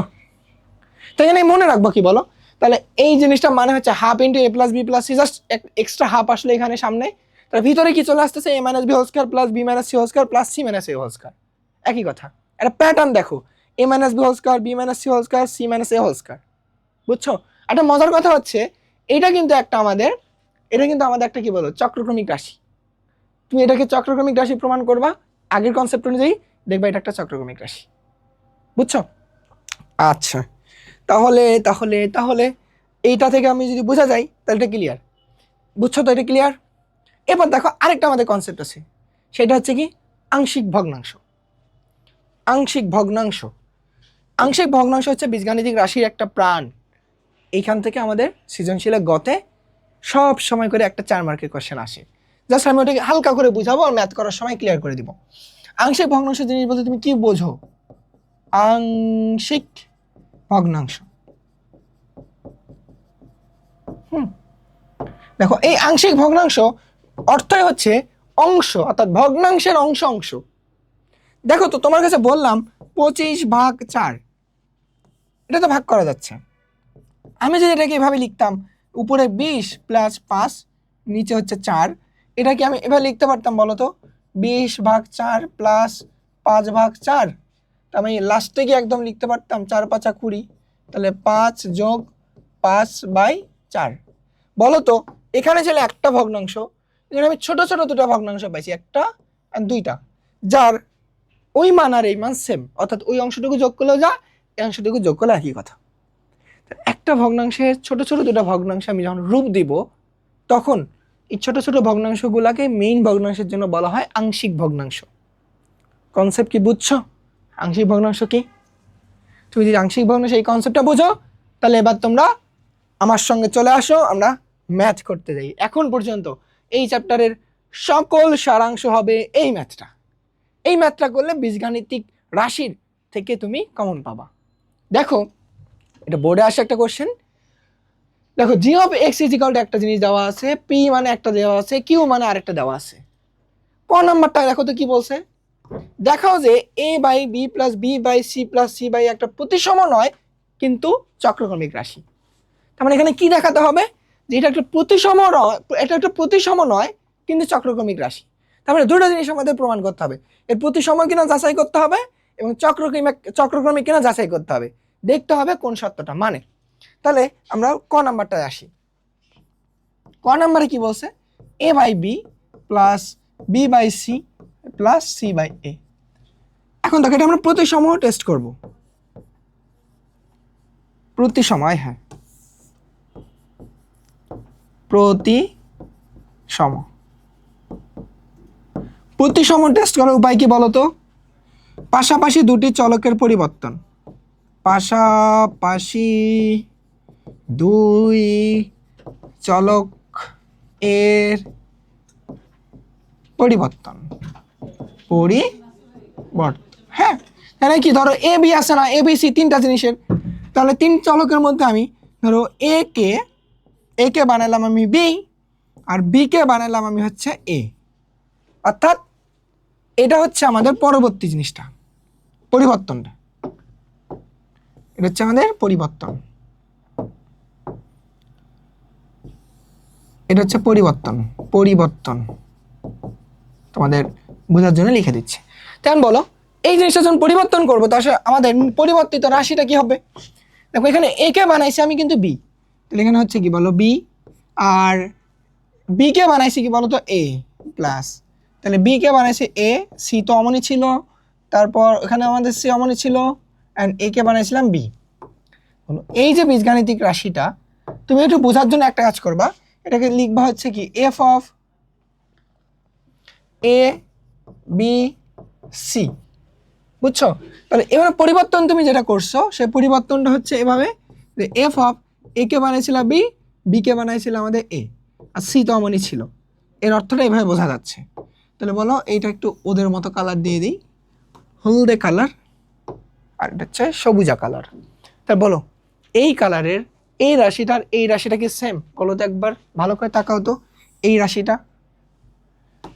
তাই জন্য মনে রাখবো কি বলো, তাহলে এই জিনিসটা মানে হচ্ছে half into A plus B plus C, just extra half আসলে এখানে সামনে, তার ভিতরে কি চলে আসতেছে A minus B whole square plus B minus C whole square plus C minus A whole square. একই কথা, একটা প্যাটার্ন দেখো, A minus B whole square B minus C whole square C minus A whole square. বুঝছো? একটা মজার কথা হচ্ছে এটা কিন্তু আমাদের একটা কি বলো চক্রক্রমিক রাশি। তুমি এটাকে চক্রক্রমিক রাশি প্রমাণ করবা আগের কনসেপ্ট অনুযায়ী, দেখবা এটা একটা চক্রক্রমিক রাশি। বুঝছো? আচ্ছা, তাহলে তাহলে তাহলে এইটা থেকে আমি যদি বোঝা যাই তাহলে এটা ক্লিয়ার। বুঝছো তো? এটা ক্লিয়ার। এবার দেখো আরেকটা আমাদের কনসেপ্ট আছে, সেটা হচ্ছে কি আংশিক ভগ্নাংশ। আংশিক ভগ্নাংশ, আংশিক ভগ্নাংশ হচ্ছে বীজগাণিতিক রাশির একটা প্রাণ। এইখান থেকে আমাদের সৃজনশীলের গতে সব সময় করে একটা 4 মার্কের কোশ্চেন আসে। জাস্ট আমি ওটাকে হালকা করে বুঝাবো আর ম্যাথ করার সময় ক্লিয়ার করে দিব। আংশিক ভগ্নাংশ জিনিস বলতে তুমি কি বোঝো? আংশিক ভগ্নাংশ, দেখো এই আংশিক ভগ্নাংশ অর্থই হচ্ছে অংশ, অর্থাৎ ভগ্নাংশের অংশ অংশ। দেখো তো তোমার কাছে বললাম 25/4, এটা তো ভাগ করা যাচ্ছে। আমি যদি এটাকে এভাবে লিখতাম উপরে 20 প্লাস 5 নিচে হচ্ছে 4, এটাকে আমি এভাবে লিখতে পারতাম বলো তো 20/4 প্লাস 5/4, আমি লাস্টে গিয়ে একদম লিখতে পারতাম 4 × 5 = 20, তাহলে 5 + 5/4। বলো তো এখানে ছিল একটা ভগ্নাংশ, এখানে আমি ছোট ছোট দুটো ভগ্নাংশ পাইছি, একটা আর দুইটা, যার ওই মান আর এই মান সেম, অর্থাৎ ওই অংশটুকু যোগ করলেও যা, এই অংশটুকু যোগ করলে একই কথা। একটা ভগ্নাংশের ছোট ছোট দুটো ভগ্নাংশে আমি যখন রূপ দিব, তখন এই ছোট ছোট ভগ্নাংশগুলোকে মেইন ভগ্নাংশের জন্য বলা হয় আংশিক ভগ্নাংশ। কনসেপ্ট কি বুঝছো? আংশিক ভগ্নাংশ কি? তুমি যদি আংশিক ভগ্নাংশ এই কনসেপ্টটা বোঝো, তাহলে এবার তোমরা আমার সঙ্গে চলে আসো, আমরা ম্যাথ করতে যাই। এখন পর্যন্ত এই চ্যাপ্টারের সকল সারাংশ হবে এই ম্যাথটা। এই ম্যাথটা করলে বীজগাণিতিক রাশির থেকে তুমি কমন পাবা। দেখো, এটা বোর্ডে আসে একটা কোশ্চেন। দেখো, G of X is equal to একটা জিনিস দেওয়া আছে, পি মানে একটা দেওয়া আছে, কিউ মানে আরেকটা দেওয়া আছে। ক নাম্বারটা দেখো তো কি বলছে। দেখাও যে A by B plus B by C plus C by একটা প্রতিসম নয় কিন্তু চক্রক্রমিক রাশি। তার মানে এখানে কি দেখাতে হবে, যে এটা একটা প্রতিসম নয়, এটা একটা প্রতিসম নয় কিন্তু চক্রক্রমিক রাশি। তার মানে দুটো জিনিস আমাদের প্রমাণ করতে হবে, এর প্রতিসম কিনা যাচাই করতে হবে এবং চক্রক্রমিক কিনা যাচাই করতে হবে, দেখতে হবে কোন সত্যটা মানে। তাহলে আমরা ক নাম্বারটায় আসি। ক নাম্বারে কি বলছে, A by B plus B by C plus C by A. এখন দেখো, এটা আমরা প্রতিসম টেস্ট করব। প্রতিসম, হ্যাঁ প্রতিসম। প্রতিসম টেস্ট করার উপায় কি বলতো? পাশাপাশি দুটি চলকের পরিবর্তন, পাশাপাশি দুই চলক এর পরিবর্তন, হ্যাঁ। তাহলে কি, ধরো এ বি আছে না, এ বি সি তিনটা জিনিসের, তাহলে তিন চলকের মধ্যে আমি ধরো এ কে বানালাম আমি বি, আর বি কে বানালাম আমি হচ্ছে এ। অর্থাৎ এটা হচ্ছে আমাদের পরবর্তী জিনিসটা, পরিবর্তনটা। এটা হচ্ছে আমাদের পরিবর্তন, এটা হচ্ছে পরিবর্তন তোমাদের বোঝার জন্য লিখে দিচ্ছি। তেমন বলো, এই জিনিসটা যখন পরিবর্তন করবো, তাহলে আমাদের পরিবর্তিত রাশিটা কি হবে? দেখো, এখানে এ কে বানাইছি আমি কিন্তু বি, তাহলে এখানে হচ্ছে কি বলো বি, আর বি কে বানাইছি কি বলো তো এ প্লাস, তাহলে বি কে বানাইছি এ, সি তো অমনই ছিল, তারপর এখানে আমাদের সি অমনই ছিল, অ্যান্ড এ কে বানাইছিলাম বি। এই যে বীজগাণিতিক রাশিটা, তুমি একটু বোঝার জন্য একটা কাজ করবা, এটাকে লিখবা হচ্ছে কি f of A B c, বুঝছো? তাহলে এবার পরিবর্তন তুমি যেটা করছো, সেই পরিবর্তনটা হচ্ছে এভাবে, যে এফ অফ এ কে বানাইছিলাম বি, বি কে বানাইছিলাম আমাদের এ, আর সি তো অমনই ছিল। এর অর্থটা এভাবে বোঝা যাচ্ছে। তাহলে বলো, এইটা একটু ওদের মতো কালার দিয়ে দিই, হলদে কালার, আর এটা হচ্ছে সবুজা কালার। তাহলে বলো, এই কালারের এই রাশিটার এই রাশিটা কি সেম? বলো তো একবার, ভালো করে তাকাও তো। এই রাশিটা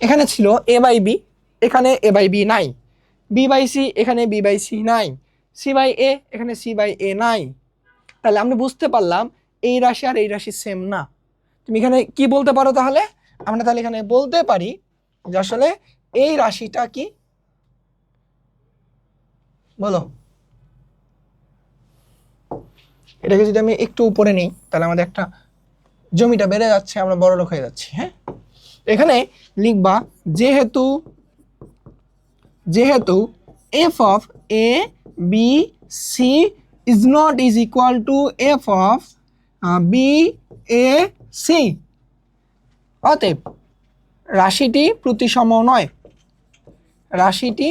এখানে ছিল এ বাই বি, এখানে এ বাই বি নাই, বি বাই সি এখানে বি বাই সি নাই, সি বাই এ এখানে সি বাই এ নাই। তাহলে আমরা বুঝতে পারলাম এই রাশি আর এই রাশি সেম না। তুমি এখানে কি বলতে পারো তাহলে? আমরা তাহলে এখানে বলতে পারি যে আসলে এই রাশিটা কি, বলো। এটাকে যদি আমি একটু উপরে নিই, তাহলে আমাদের একটা জমিটা বেড়ে যাচ্ছে, আমরা বড় লোক হয়ে যাচ্ছি। হ্যাঁ, এখানে লিখবা যেহেতু f of A B c is not is equal to F of b a c, অতএব রাশিটি প্রতিসম নয়, রাশিটি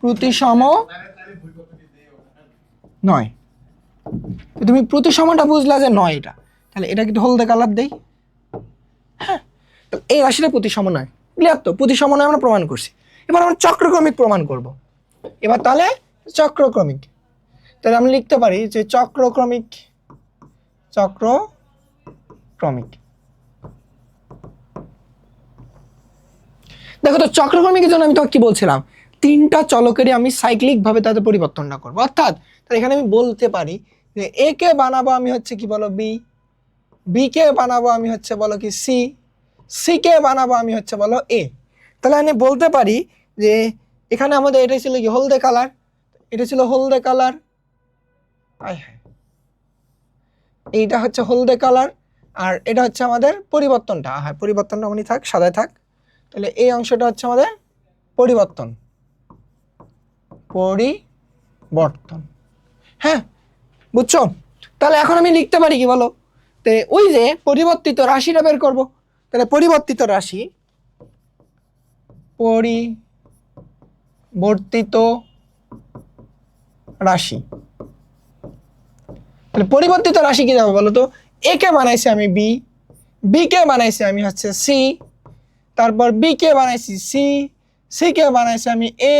প্রতিসম নয়। তো তুমি প্রতিসমটা বুঝলা যে নয়, এটা তাহলে এটা কিন্তু হলদে কালার দেই। হ্যাঁ, এই রাশিটা প্রতিসম নয়, ক্লিয়ার তো? প্রতিসম নয় আমরা প্রমাণ করছি। এবার আমরা চক্রক্রমিক প্রমাণ করব। এবার তাহলে চক্রক্রমিক, তাহলে আমি লিখতে পারি যে চক্রক্রমিক দেখো তো, চক্রক্রমিকের জন্য আমি তো কি বলছিলাম, তিনটা চলকেরই আমি সাইক্লিক ভাবে তাদের পরিবর্তনটা করবো। অর্থাৎ এখানে আমি বলতে পারি যে এ কে বানাবো আমি হচ্ছে কি বলো বি, বি কে বানাবো আমি হচ্ছে বলো কি সি, সি কে বানাবো আমি হচ্ছে বলো এ। তাহলে আমি বলতে পারি যে এখানে আমাদের এটা ছিল কি হলদে কালার, এটা ছিল হলদে কালার, এইটা হচ্ছে হলদে কালার, আর এটা হচ্ছে আমাদের পরিবর্তনটা। হ্যাঁ, পরিবর্তনটা উনি থাক, সাদায় থাক। তাহলে এই অংশটা হচ্ছে আমাদের পরিবর্তন, পরিবর্তন। হ্যাঁ, বুঝছো? তাহলে এখন আমি লিখতে পারি কি বলো, তো ওই যে পরিবর্তিত রাশিটা বের করব। তাহলে পরিবর্তিত রাশি, পরিবর্তিত রাশি, তাহলে পরিবর্তিত রাশি কি যাবে বলো তো? এ কে বানাইছি আমি বি, বি কে বানাইছি আমি হচ্ছে সি, তারপর বি কে বানাইছি সি, সি কে বানাইছি আমি এ,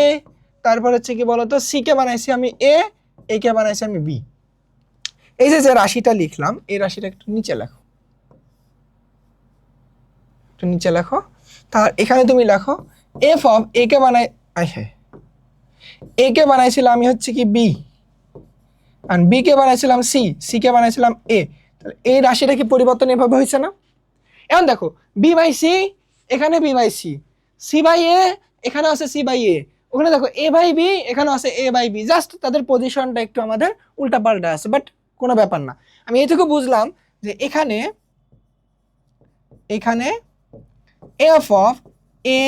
তারপর হচ্ছে কি বলতো সি কে বানাইছি আমি এ কে বানাইছি আমি বি। এই যে রাশিটা লিখলাম, এই রাশিটা একটু নিচে লেখো, একটু নিচে লেখো। তার এখানে তুমি লেখো এফ অফ এ কে বানাই, হ্যাঁ, এ কে বানাইছিলাম আমি হচ্ছে কি বি, আর বি কে বানাইছিলাম সি, সি কে বানাইছিলাম এ। তাহলে এই রাশিটা কি পরিবর্তন এভাবে হয়েছে না? এখন দেখো বি বাই সি, এখানে B by C, C by A এখানে আছে সি বাই এ, ওখানে দেখো এ বাই বি এখানে আছে এ বাই বি, জাস্ট তাদের পজিশনটা একটু আমাদের উল্টাপাল্টা আছে, বাট কোনো ব্যাপার না। আমি এইটুকু বুঝলাম যে এখানে এখানে F of A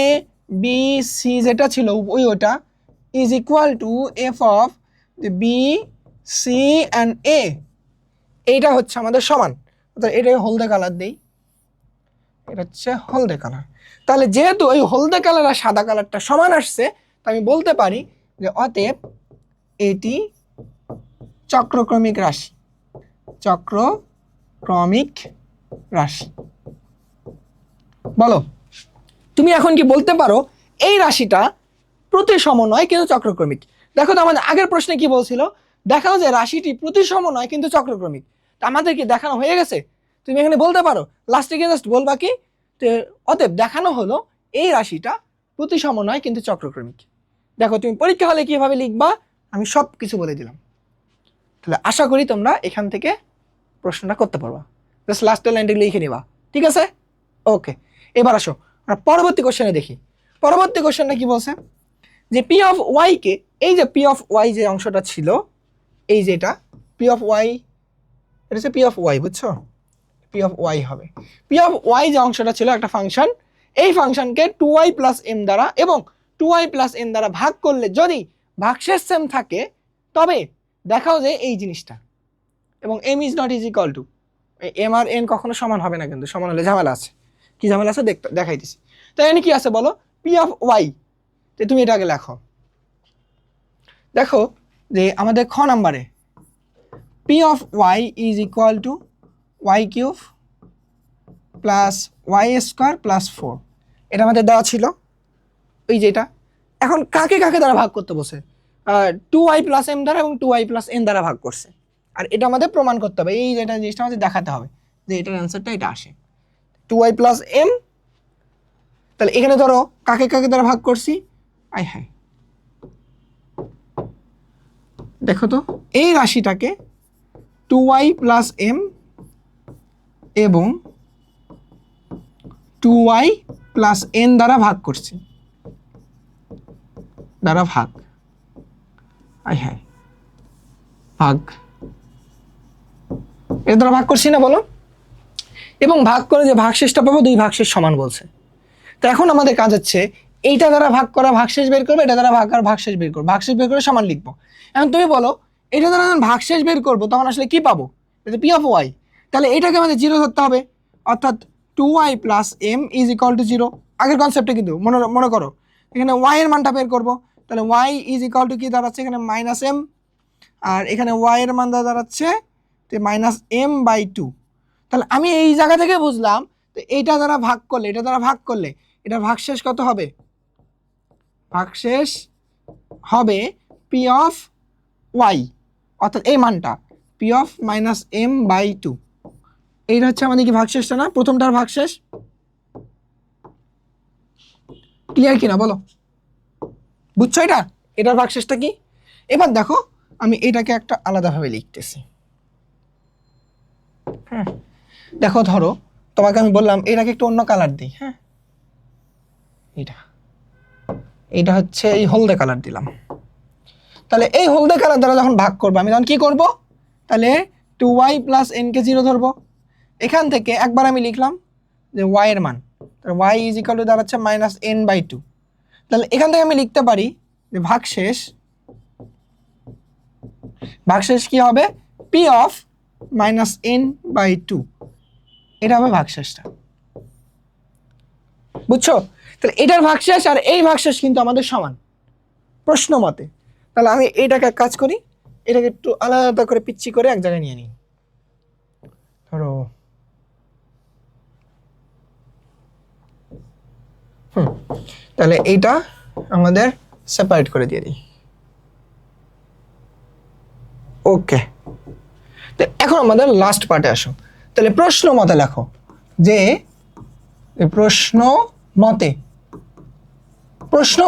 B C যেটা ছিল ওটা is equal to F of B C and A, এইটা হচ্ছে আমাদের সমান। এটাকে হলদে কালার দেই, এটা হচ্ছে হলদে কালার। তাহলে যেহেতু ওই হলদে কালার আর সাদা কালারটা সমান আসছে, তা আমি বলতে পারি যে অতএব এটি চক্রক্রমিক রাশি, চক্রক্রমিক রাশি। বলো, তুমি এখন কি বলতে পারো এই রাশিটা প্রতিসম নয় কিন্তু চক্রক্রমিক? দেখো তো আমাদের আগের প্রশ্নে কি বলছিল, দেখাও যে রাশিটি প্রতিসম নয় কিন্তু চক্রক্রমিক। তা আমাদের কি দেখানো হয়ে গেছে? তুমি এখানে বলতে পারো, লাস্টে গিয়ে জাস্ট বলবা কি, অতএব দেখানো হলো এই রাশিটা প্রতিসম নয় কিন্তু চক্রক্রমিক। দেখো তুমি পরীক্ষা হলে কিভাবে লিখবা আমি সব কিছু বলে দিলাম। তাহলে আশা করি তোমরা এখান থেকে প্রশ্নটা করতে পারবা, জাস্ট লাস্টের লাইনটা লিখে নিবা, ঠিক আছে? ওকে, এবার আসো আমরা পরবর্তী কোশ্চেনে দেখি। পরবর্তী কোশ্চেনটা কি বলছে, যে পি অফ ওয়াই কে, এই যে পি অফ ওয়াই যে অংশটা ছিল, এই যেটা পি অফ ওয়াই, এটা হচ্ছে পি অফ ওয়াই, বুঝছো? পি অফ ওয়াই হবে, পি অফ ওয়াই যে অংশটা ছিল একটা ফাংশন, এই ফাংশনকে 2y প্লাস এম দ্বারা এবং 2y প্লাস এন দ্বারা ভাগ করলে যদি ভাগশেষ সেম থাকে তবে দেখাও যে এই জিনিসটা, এবং m is not is equal to, m আর এন কখনো সমান হবে না, কিন্তু সমান হলে ঝামেলা আছে। কি ঝামেলা আছে দেখাইতেছি। তো এখানে কি আছে বলো, পি অফ ওয়াই, তো তুমি এটা আগে লেখো। দেখো যে আমাদের খ নাম্বারে p of y is equal to y cube plus y square plus 4, এটা আমাদের দেওয়া ছিল ওই যেটা। এখন কাকে কাকে দ্বারা ভাগ করতে বসে, 2y প্লাস এম দ্বারা এবং 2y প্লাস এন দ্বারা ভাগ করছে, আর এটা আমাদের প্রমাণ করতে হবে, এই যেটা জিনিসটা আমাদের দেখাতে হবে যে এটার অ্যান্সারটা এটা আসে 2y প্লাস এম। তাহলে এখানে ধরো কাকে কাকে দ্বারা ভাগ করছি, হ্যাঁ দেখো তো এই রাশিটাকে 2y প্লাস এম এবং 2y প্লাস এন দ্বারা ভাগ করছি, দ্বারা ভাগ, হ্যাঁ ভাগ, এর দ্বারা ভাগ করছি না বলো, এবং ভাগ করে যে ভাগশেষটা পাবো দুই ভাগশেষ সমান বলছে। তো এখন আমাদের কাজ হচ্ছে এইটা দ্বারা ভাগ করা ভাগশেষ বের করবো, এটা দ্বারা ভাগ করা ভাগশেষ বের করবো, ভাগশেষ বের করে সমান লিখবো। এখন তুমি বলো এটা দ্বারা যখন ভাগশেষ বের করবো তখন আসলে কি পাবো, এটা পি অফ ওয়াই, তাহলে এটাকে আমাদের জিরো ধরতে হবে, অর্থাৎ 2y plus m is equal to zero. আগের কনসেপ্টে কিন্তু মনে করো এখানে ওয়াই এর মানটা বের করবো, তাহলে ওয়াই ইজ ইকুয়াল টু কি দাঁড়াচ্ছে এখানে মাইনাস এম, আর এখানে ওয়াই এর মান দাঁড়াচ্ছে মাইনাস এম বাই 2। তাহলে আমি এই জায়গা থেকে বুঝলাম তো এইটা দ্বারা ভাগ করলে, এটা দ্বারা ভাগ করলে এটা ভাগশেষ কত হবে, ভাগশেষ হবে পি অফ ওয়াই, অর্থাৎ এই মানটা p of minus m by 2, এইটা হচ্ছে আমাদের কি ভাগশেষটা না, প্রথমটার ভাগশেষ। ক্লিয়ার কিনা বলো, বুঝছো এটা, এটার ভাগশেষটা কি? এবার দেখো আমি এটাকে একটা আলাদাভাবে লিখতেছি। হ্যাঁ দেখো ধরো তোমাকে আমি বললাম এটাকে একটু অন্য কালার দিই, হ্যাঁ এটা হচ্ছে এই হলদে কালার দিলাম। তাহলে এই হলদে কালার দ্বারা যখন ভাগ করবো আমি তখন কি করব, তাহলে 2y plus N K zero ধরবো, এখান থেকে একবার আমি লিখলাম যে y এর মান, তাহলে y ইজ ইকুয়াল টু দাঁড়াচ্ছে মাইনাস এন বাই 2। তাহলে এখান থেকে আমি লিখতে পারি যে ভাগশেষ ভাগশেষ কি হবে? P of minus n by two, এটা হবে ভাগশেষটা। বুঝছো? তাহলে এটার ভাগশেষ আর এই ভাগশেষ কিন্তু আমাদের সমান প্রশ্ন মতে। তাহলে আমি এইটাকে কাজ করি, এটাকে একটু আলাদা করে পিচ্ছি করে এক জায়গায় নিয়ে নিই। ধরো তাহলে এইটা আমাদের সেপারেট করে দিয়ে দিই। ওকে, তো এখন আমাদের লাস্ট পার্টে আসো। তাহলে প্রশ্ন মতে লেখো যে প্রশ্ন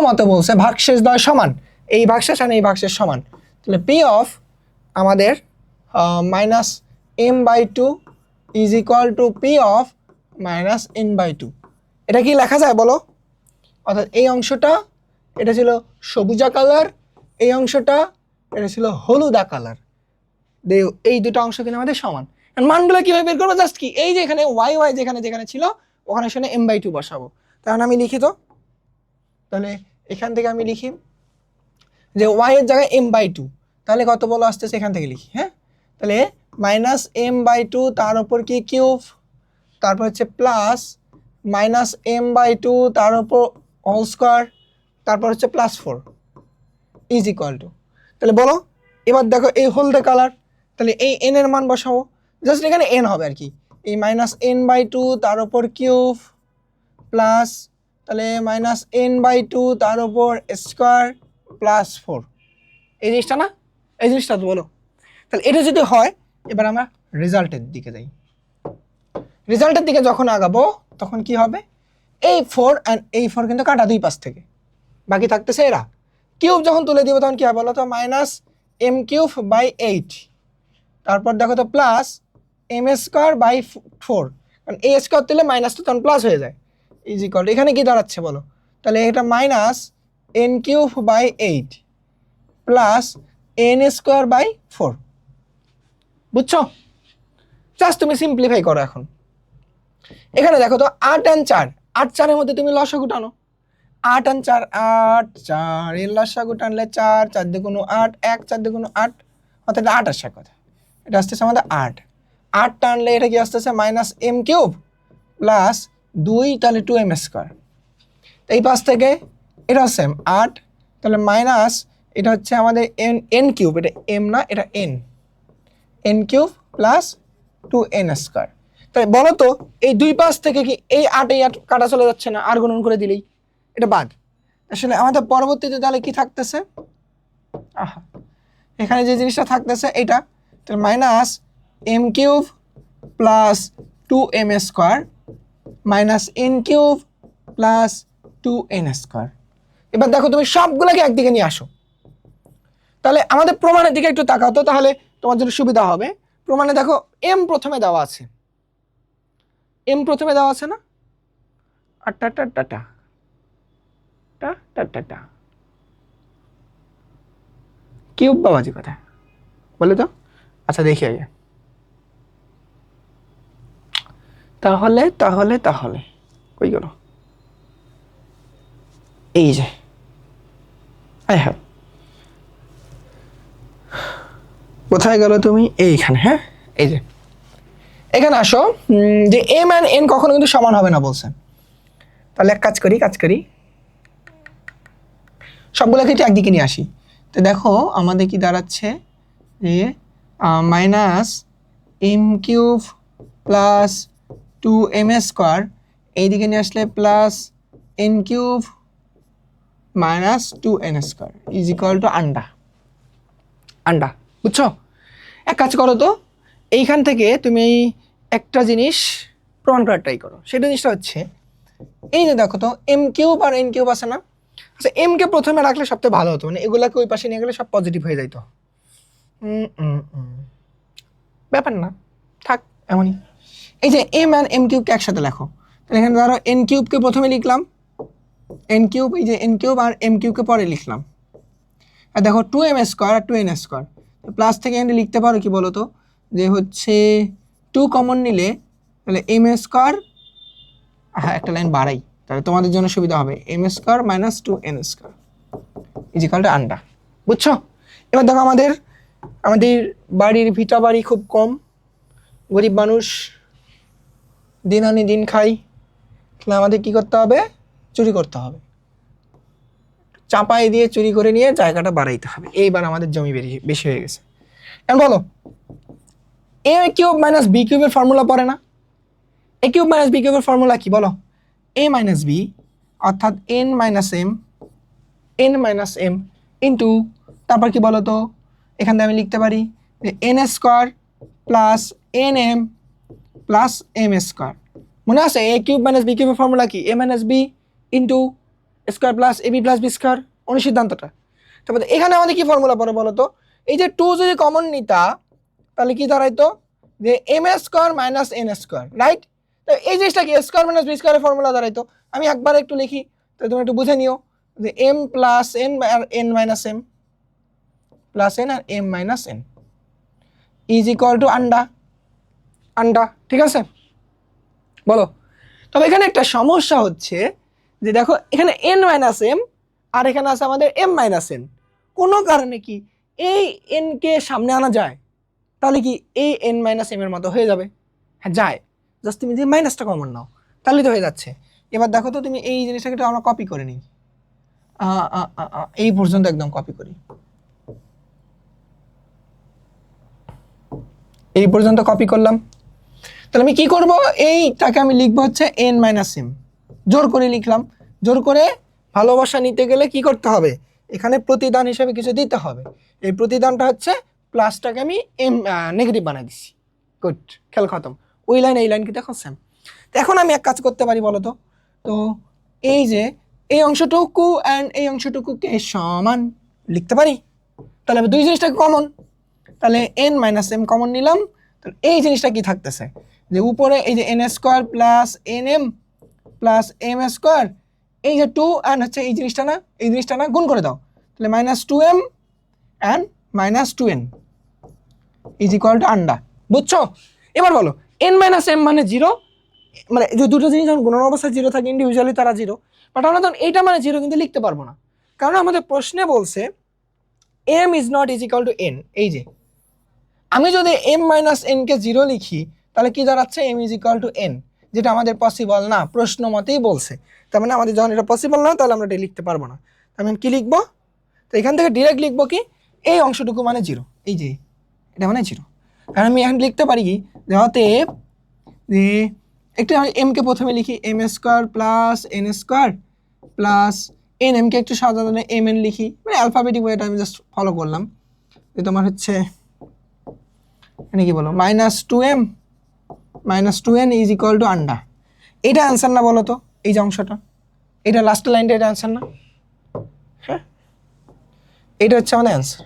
মতে বলছে ভাগশেষ দ্বয় সমান, এই ভাগশেষ আর এই ভাগশেষ সমান। তাহলে পি অফ আমাদের minus m by two is equal to p of minus n by two. এটা কি লেখা যায় বলো? অর্থাৎ এই অংশটা এটা ছিল সবুজা কালার, এই অংশটা এটা ছিল হলুদা কালার। এই দুটো অংশ কিন্তু আমাদের সমান। মানগুলো কিভাবে বের করবো? জাস্ট কি এই যে এখানে ওয়াই ওয়াই যেখানে যেখানে ছিল ওখানে সেখানে এম বাই টু বসাবো। তাহলে আমি লিখি তো, তাহলে এখান থেকে আমি লিখি যে ওয়াই এর জায়গায় এম বাই টু, তাহলে কত বলো আসতেছে এখান থেকে লিখি। হ্যাঁ, তাহলে মাইনাস এম বাই টু তার উপর কি কিউব, তারপর হচ্ছে plus minus m by two তার উপর হোল স্কোয়ার, তারপর হচ্ছে plus four is equal to. তাহলে বলো এবার দেখো এই হলদে কালার, তাহলে এই এন এর মান বসাবো, জাস্ট এখানে এন হবে আর কি, এই মাইনাস এন বাই টু তার উপর কিউব প্লাস তাহলে মাইনাস এন বাই টু তার উপর স্কোয়ার প্লাস ফোর, এই জিনিসটা না, এই জিনিসটা তো বলো। তাহলে এটা যদি হয় এবার আমরা রেজাল্টের দিকে যাই। রেজাল্টের দিকে যখন আগাবো তখন কি হবে? এই ফোর অ্যান্ড এই ফোর কিন্তু কাটা দুই পাশ থেকে, বাকি থাকতেছে এরা। কিউব যখন তুলে দিব তখন কি হবে বলো তো? Minus m cube by eight, তারপর দেখো তো plus M square by four, কারণ এ স্কোয়ার তুলে মাইনাসটা তখন প্লাস হয়ে যায়, ইজ ইকুয়াল টু এখানে কি দাঁড়াচ্ছে বলো? তাহলে এটা minus n cube by eight plus n square by four. বুঝছো? জাস্ট তুমি সিম্পলিফাই করো। এখন এখানে দেখো তো 8 আর 4, 8 4 এর মধ্যে তুমি লসাগু টানো, 8 আর 4 8 4 এর লসাগু টানলে 4 4 দুগুণ 8 1 4 দুগুণ 8, অর্থাৎ 8 আসছে কথা, এটা আসতেছে আমাদের 8 8 টানলে এটা কি আসতেছে মাইনাস এম কিউব প্লাস 2 তাহলে 2m স্কোয়ার, এই পাশ থেকে এটা সেম 8, তাহলে মাইনাস এটা হচ্ছে আমাদের এন কিউব, এটা এম না এটা N cube plus 2n square. তাই বলো তো এই দুই পাশ থেকে কি এই 8 এই 8 কাটা চলে যাচ্ছে না? আর গুণন করে দিলেই এটা বাদ। আসলে আমাদের পরবর্তীতে তাহলে কি থাকতেছে? আহা, এখানে যে জিনিসটা থাকতেছে এটা, তাহলে minus m cube plus 2m square minus n cube plus 2n square. এবার দেখো তুমি সবগুলোকে একদিকে নিয়ে আসো। তাহলে আমাদের প্রমাণের দিকে একটু তাকাও তো, তাহলে তোমার জন্য সুবিধা হবে। প্রমাণে দেখো এম প্রথমে দেওয়া আছে, এম প্রথমে দেওয়া আছে না? আটা টা টা টা টা টা টা টা কিউব বাবাজি কথা বলে তো। আচ্ছা দেখি আগে, তাহলে তাহলে তাহলে কই গেল? এই যে হ্যাঁ, কোথায় গেল তুমি? এইখানে। হ্যাঁ, এই যে এখানে আসো। যে এম অ্যান্ড এন কখনো কিন্তু সমান হবে না বলছেন। তাহলে এক কাজ করি সবগুলোকে একটু একদিকে নিয়ে আসি। তো দেখো আমাদের কি দাঁড়াচ্ছে যে minus m cube plus 2m square, এইদিকে নিয়ে আসলে plus n cube minus 2n square is equal to আন্ডা। বুঝছো? এক কাজ করো তো, এইখান থেকে তুমি একটা জিনিস প্রমাণ করার ট্রাই করো। সেটা জিনিসটা হচ্ছে এই যে দেখো তো এম কিউব আর এন কিউব আছে না? আচ্ছা, এম কে প্রথমে রাখলে সবচেয়ে ভালো হতো, মানে এগুলাকে ওই পাশে নিয়ে গেলে সব পজিটিভ হয়ে যাইতো। ব্যাপার না, থাক এমনই। এই যে এম আর এম কিউবকে একসাথে লেখো। তাহলে এখানে ধরো এন কিউবকে প্রথমে লিখলাম, এন কিউব, এই যে এন কিউব আর এম কিউবকে পরে লিখলাম। আর দেখো 2m স্কোয়ার আর 2n স্কোয়ার, প্লাস থেকে এখানে লিখতে পারো কি বলো তো, যে হচ্ছে 2 কমন নিলে তাহলে এম স্কোয়ার, হ্যাঁ একটা লাইন বাড়াই তাহলে তোমাদের জন্য সুবিধা হবে, m square minus 2n square is equal to আন্ডা। বুঝছো? এবার দেখো আমাদের আমাদের বাড়ির ভিটা বাড়ি খুব কম, গরিব মানুষ, দিন আনি দিন খাই, তাহলে আমাদের কি করতে হবে? চুরি করতে হবে, চাপাই দিয়ে চুরি করে নিয়ে জায়গাটা বাড়াইতে হবে। এইবার আমাদের জমি বেশি হয়ে গেছে। এখন বলো, এ কিউব মাইনাস বি কিউবের ফর্মুলা পড়ে না? এ কিউব মাইনাস বি কিউবের ফর্মুলা কি বলো? এ মাইনাস বি অর্থাৎ এন মাইনাস এম ইন্টু, তারপর কি বলো তো, এখান থেকে আমি লিখতে পারি যে N square plus N M plus M square. মনে আছে এ কিউব মাইনাস বি কিউবের ফর্মুলা কি? A minus B into square plus A B plus B square, অনুসিদ্ধান্তটা। তারপরে এখানে আমাদের কি ফর্মুলা পড়ে বলো তো? এই যে 2 যদি কমন নিতা তাহলে কি দাঁড়াইতো? যে m square minus n square, right? তো এই জিনিসটা কি স্কোয়ার মাইনাস বি স্কোয়ারের ফর্মুলা দাঁড়াইতো। আমি একবার একটু লিখি, তো তুমি একটু বুঝে নিও যে এম প্লাস এন আর n minus m plus n আর m minus n is equal to আন্ডা, ঠিক আছে? বলো। তবে এখানে একটা সমস্যা হচ্ছে যে দেখো এখানে এন মাইনাস এম আর এখানে আছে আমাদের এম মাইনাস এন, কোনো কারণে কি এই এন কে সামনে আনা যায়? তাহলে কি এই এন মাইনাস এম এর মতো হয়ে যাবে? হ্যাঁ যায়, জাস্ট তুমি যে মাইনাসটা কমন নাও তাহলে তো হয়ে যাচ্ছে। এবার দেখো তো তুমি এই জিনিসটাকে একটু আমরা কপি করে নিই, এই পর্যন্ত একদম কপি করি, এই পর্যন্ত কপি করলাম। তাহলে আমি কি করব? এইটাকে আমি লিখবো হচ্ছে এন মাইনাস এম, জোর করে লিখলাম। জোর করে ভালোবাসা নিতে গেলে কি করতে হবে? এখানে প্রতিদান হিসেবে কিছু দিতে হবে। এই প্রতিদানটা হচ্ছে প্লাসটাকে আমি নেগেটিভ বানাই দিচ্ছি। গুড, খেল খতম। ওই লাইন এই লাইন কি দেখো সেম। তো এখন আমি এক কাজ করতে পারি বলো তো? তো এই যে এই অংশটুকু অ্যান্ড এই অংশটুকুকে সমান লিখতে পারি। তাহলে আমি দুই জিনিসটাকে কমন, তাহলে এন মাইনাস এম কমন নিলাম। তাহলে এই জিনিসটা কি থাকতেছে? যে উপরে এই যে N square plus N M plus M square, এই যে 2 অ্যান্ড হচ্ছে এই জিনিসটা না গুণ করে দাও, তাহলে minus 2m and minus 2n is equal to আন্ডা। বুঝছো? এবার বলো এন মাইনাস এম মানে 0, মানে যে দুটো জিনিস যখন গুণন অবস্থায় 0 থাকে ইন্ডিভিজুয়ালি তারা 0, বাট আমরা তখন এইটা মানে 0 কিন্তু লিখতে পারবো না, কারণ আমাদের প্রশ্নে বলছে m is not is equal two n। এই যে আমি যদি m মাইনাস n কে 0 লিখি তাহলে কি দাঁড়াচ্ছে? m is equal two n, যেটা আমাদের পসিবল না, প্রশ্ন মতেই বলছে। তার মানে আমাদের যখন এটা পসিবল না তাহলে আমরা এটা লিখতে পারবো না। আমি কি লিখবো? তো এখান থেকে ডিরেক্ট লিখবো কি এই অংশটুকু মানে 0, এই যে এটা মানে 0। কারণ আমি এখন লিখতে পারি কি যে অতএব যে একটু m কে প্রথমে লিখি m square plus n square plus n, m কে একটু সাধারণ mn লিখি, মানে অ্যালফাবেটিক ওয়েটা আমি জাস্ট ফলো করলাম। যে তোমার হচ্ছে মানে কি বলো minus 2n is equal to আন্ডা। এটা অ্যান্সার না বলো তো? এই যে অংশটা, এটা লাস্টের লাইনটা, এটা অ্যান্সার না? হ্যাঁ, এটা হচ্ছে আমাদের অ্যান্সার।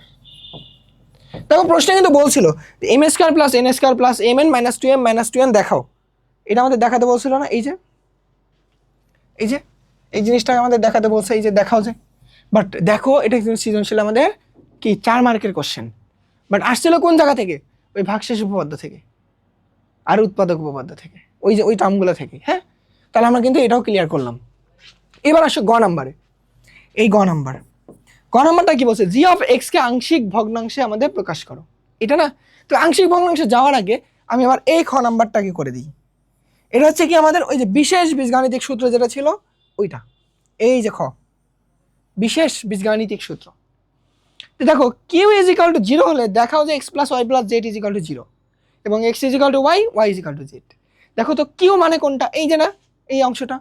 দেখো প্রশ্নে কিন্তু বলছিল m square plus n square plus m n minus 2m minus 2n দেখাও, এটা আমাদের দেখাতে বলছিল না? এই যে এই জিনিসটা আমাদের দেখাতে বলছে, এই যে দেখাও যে। বাট দেখো এটা সৃজনশীল আমাদের কি 4 মার্কের কোশ্চেন, বাট আসছিল কোন জায়গা থেকে? ওই ভাগশেষ উপপাদ্য থেকে আর উৎপাদক উপপাদ্য থেকে, ওই যে ওই টার্মগুলো থেকে। হ্যাঁ, তাহলে আমরা কিন্তু এটাও ক্লিয়ার করলাম। এবার আসো গ নাম্বারে। এই গ নাম্বারটা কি বলছে? জি অফ এক্স কে আংশিক ভগ্নাংশে আমাদের প্রকাশ করো। এটা না? তো আংশিক ভগ্নাংশে যাওয়ার আগে আমি আবার এই খ নাম্বারটাকে করে দিই। এটা হচ্ছে কি আমাদের ওই যে বিশেষ বীজগাণিতিক সূত্র যেটা ছিল ওইটা, এই যে খ বিশেষ বীজগাণিতিক সূত্র। তো দেখো কিউ ইজ ইকাল টু 0 হলে দেখাও যে x plus y plus z is equal to 0 এবং x is equal to y, y is equal to z. দেখো তো কিউ মানে কোনটা? এই যে না, এই অংশটা,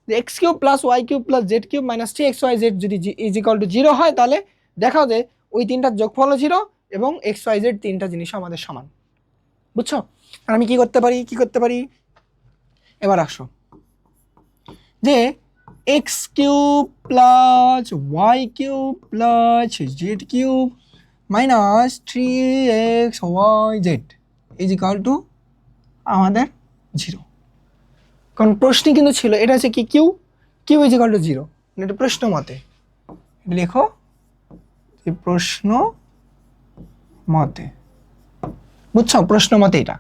যে x cube plus y cube plus z cube minus 3xy z যদি ইজ ইকাল টু 0 হয় তাহলে দেখাও যে ওই তিনটার যোগফল 0 এবং xy জেড তিনটা জিনিস আমাদের সমান। বুঝছো? আর আমি কি করতে পারি? এবার আসো যে x cube plus y cube plus z cube minus 3xyz is equal to আমাদের 0। কারণ প্রশ্নই কিন্তু ছিল এটা হচ্ছে কি কিউ ইজ ইকাল টু 0, এটা প্রশ্ন মতে। এটা লেখো প্রশ্ন মতে। বুঝছো? প্রশ্ন মতে এটা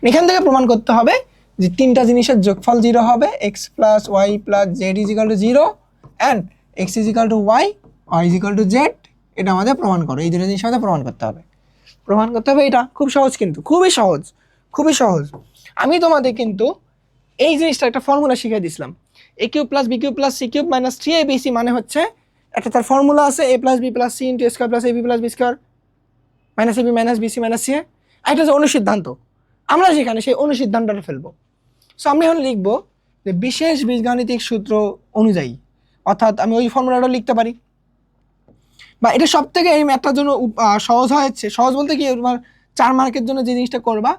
এখান থেকে প্রমাণ করতে হবে যে তিনটা জিনিসের যোগফল 0 হবে, x plus y plus z is equal to 0 and x is equal to y, y is equal to z. এটা আমাদের প্রমাণ করো, এই দুটো জিনিস আমাদের প্রমাণ করতে হবে। প্রমাণ করতে হবে এটা। খুব সহজ, কিন্তু খুবই সহজ, খুবই সহজ। আমি তোমাদের কিন্তু এই জিনিসটা একটা ফর্মুলা শিখিয়ে দিছিলাম, A cube plus B cube plus C cube minus 3abc মানে হচ্ছে একটা তার ফর্মুলা আছে a plus B plus C into A square plus AB plus B square minus AB minus BC minus C. একটা হচ্ছে অনুসিদ্ধান্ত, আমরা সেখানে সেই অনুসিদ্ধান্তটা ফেলবো। সো আমি এখন লিখবো যে বিশেষ বীজগাণিতিক সূত্র অনুযায়ী, অর্থাৎ আমি ওই ফর্মুলাটা লিখতে পারি, বা এটা সব থেকে এই ম্যাথটার জন্য সহজ হয়েছে। সহজ বলতে কি, তোমার 4 মার্কের জন্য যে জিনিসটা করবা,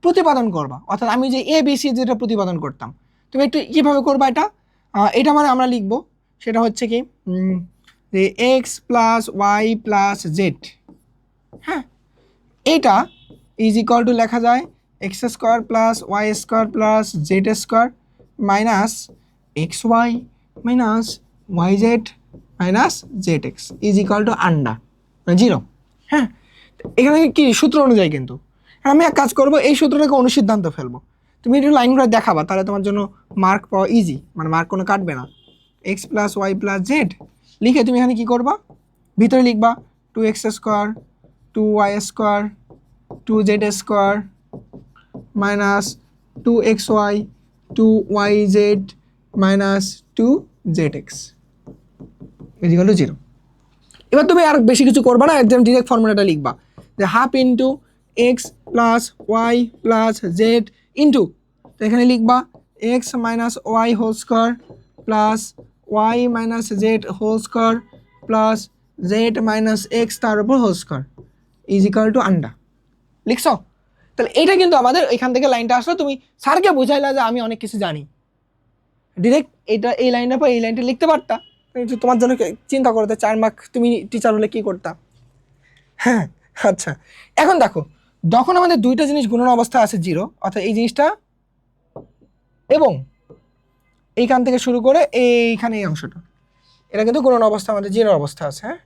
প্রতিপাদন করবা, অর্থাৎ আমি যে এ বি সি যেটা প্রতিপাদন করতাম, তুমি একটু কীভাবে করবা এটা, এটা মানে আমরা লিখবো সেটা হচ্ছে কি যে x plus y plus z, হ্যাঁ, এইটা ইজ ইকুয়াল টু লেখা যায় x square plus y square plus z square minus x y minus y z minus z x is equal to আন্ডার 0। হ্যাঁ, এখানে কি সূত্র অনুযায়ী, কিন্তু আমি এক কাজ করবো, এই সূত্রটাকে অনুসিদ্ধান্ত ফেলবো। তুমি একটু লাইনগুলো দেখাবা, তাহলে তোমার জন্য মার্ক পাওয়া ইজি, মানে মার্ক কোনো কাটবে না। X plus y plus z লিখে তুমি এখানে কী করবা, ভিতরে লিখবা 2x square 2y square 2z square minus 2xy 2yz মাইনাস 2zx ইকুয়াল টু 0। এবার তুমি আর বেশি কিছু করবা না, একদম ডিরেক্ট ফর্মুলাটা লিখবা যে half into x plus y plus z into, তো এখানে লিখবা x minus y whole square plus y minus z whole square plus z minus x তার উপর whole square is equal to আন্ডার। লিখছো? তাহলে এইটা কিন্তু আমাদের এখান থেকে লাইনটা আসলো, তুমি স্যারকে বুঝাইলা যে আমি অনেক কিছু জানি, ডিরেক্ট এটা এই লাইনের পর এই লাইনটা লিখতে পারতা। তোমার জন্য চিন্তা করতে 4 মার্ক, তুমি টিচার হলে কি করতা? হ্যাঁ, আচ্ছা, এখন দেখো, যখন আমাদের দুইটা জিনিস গুণন অবস্থা আছে 0, অর্থাৎ এই জিনিসটা এবং এইখান থেকে শুরু করে এইখানে এই অংশটা, এটা কিন্তু গুণন অবস্থা আমাদের 0 অবস্থা আছে। হ্যাঁ,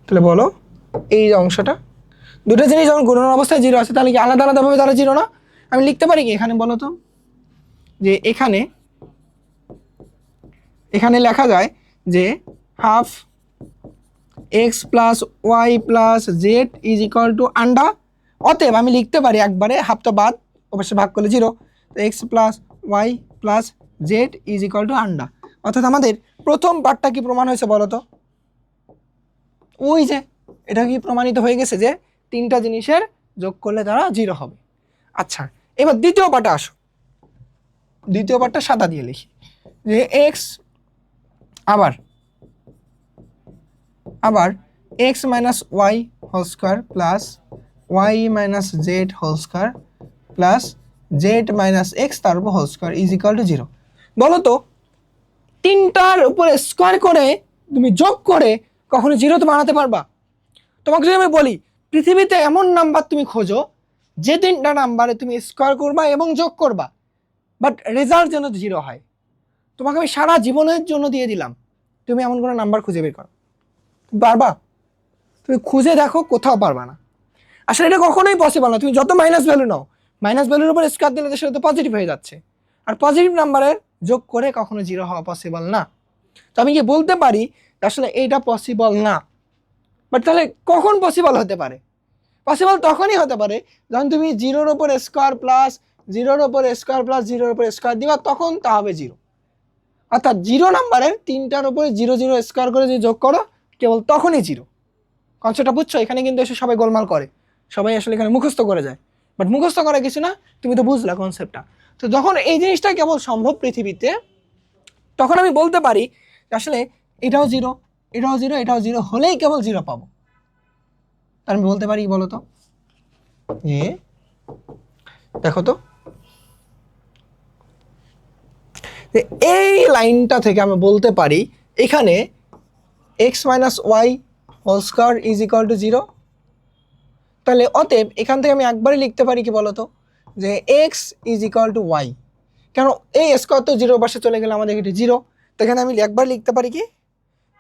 তাহলে বলো এই যে অংশটা, দুটো জিনিস যখন গুণন অবস্থায় 0 আছে, তাহলে কি আলাদা আলাদাভাবে তারা 0 না? আমি লিখতে পারি কি এখানে, বলো তো, যে এখানে লেখা যায় যে half x plus y plus z is equal to আন্ডার। অতএব আমি লিখতে পারি একবারে, হাফটা বাদ, অবশ্যই ভাগ করলে 0, তো x plus y plus z is equal to আন্ডার। অর্থাৎ আমাদের প্রথম পার্টটা কি প্রমাণ হয়েছে বলো তো? ওই যে এটা কি প্রমাণিত হয়ে গেছে যে তিনটা জিনিসের যোগ করলে তারা 0 হবে। আচ্ছা, এবার দ্বিতীয় পার্টে আসো। দ্বিতীয় পার্টটা সাদা দিয়ে লিখি যে এক্স আবার x minus y whole square plus y minus z whole square plus z minus x তার উপর whole square is equal to 0। বলো তো, তিনটার উপরে স্কোয়ার করে তুমি যোগ করে কখনো 0 তো বানাতে পারবা? তোমাকে যদি আমি বলি পৃথিবীতে এমন নাম্বার তুমি খোঁজো যে তিনটা নাম্বারে তুমি স্কোয়ার করবা এবং যোগ করবা, বাট রেজাল্ট যেন 0 হয়, তোমাকে আমি সারা জীবনের জন্য দিয়ে দিলাম, তুমি এমন কোনো নাম্বার খুঁজে বের করো, পারবা? তুমি খুঁজে দেখো, কোথাও পারবা না। আসলে এটা কখনোই পসিবল না। তুমি যত মাইনাস ভ্যালু নাও, মাইনাস ভ্যালুর উপর স্কোয়ার দিলে সেটা তো পজিটিভ হয়ে যাচ্ছে, আর পজিটিভ নাম্বারের যোগ করে কখনো 0 হওয়া পসিবল না। তো আমি কি বলতে পারি আসলে এইটা পসিবল না? বাট তাহলে কখন পসিবল হতে পারে? পসিবল তখনই হতে পারে যখন তুমি 0-র উপর স্কোয়ার প্লাস 0-র উপর স্কোয়ার প্লাস 0-র উপর স্কোয়ার দিবা, তখন তা হবে 0। অর্থাৎ 0 নাম্বারের তিনটার উপরে 0 স্কোয়ার করে যদি যোগ করো, কেবল তখনই 0। কনসেপ্টটা বুঝছো? এখানে কিন্তু এসে সবাই গোলমাল করে, সবাই আসলে এখানে মুখস্থ করে যায়, বাট মুখস্থ করা কিছু না, তুমি তো বুঝলা কনসেপ্টটা। তো যখন এই জিনিসটা কেবল সম্ভব পৃথিবীতে, তখন আমি বলতে পারি আসলে এটাও 0, এটাও 0, এটাও 0 হলেই কেবল 0 পাবো। তার আমি বলতে পারি, বলো তো, দেখো তো, এই লাইনটা থেকে আমি বলতে পারি এখানে x minus y whole square is equal to 0। তাহলে অতএব এখান থেকে আমি একবারই লিখতে পারি কি বলতো, যে x is equal to y. কেন, এই স্কোয়ার তো 0 পাশে চলে গেলে আমাদের এটি 0, তো এখানে আমি একবার লিখতে পারি কি,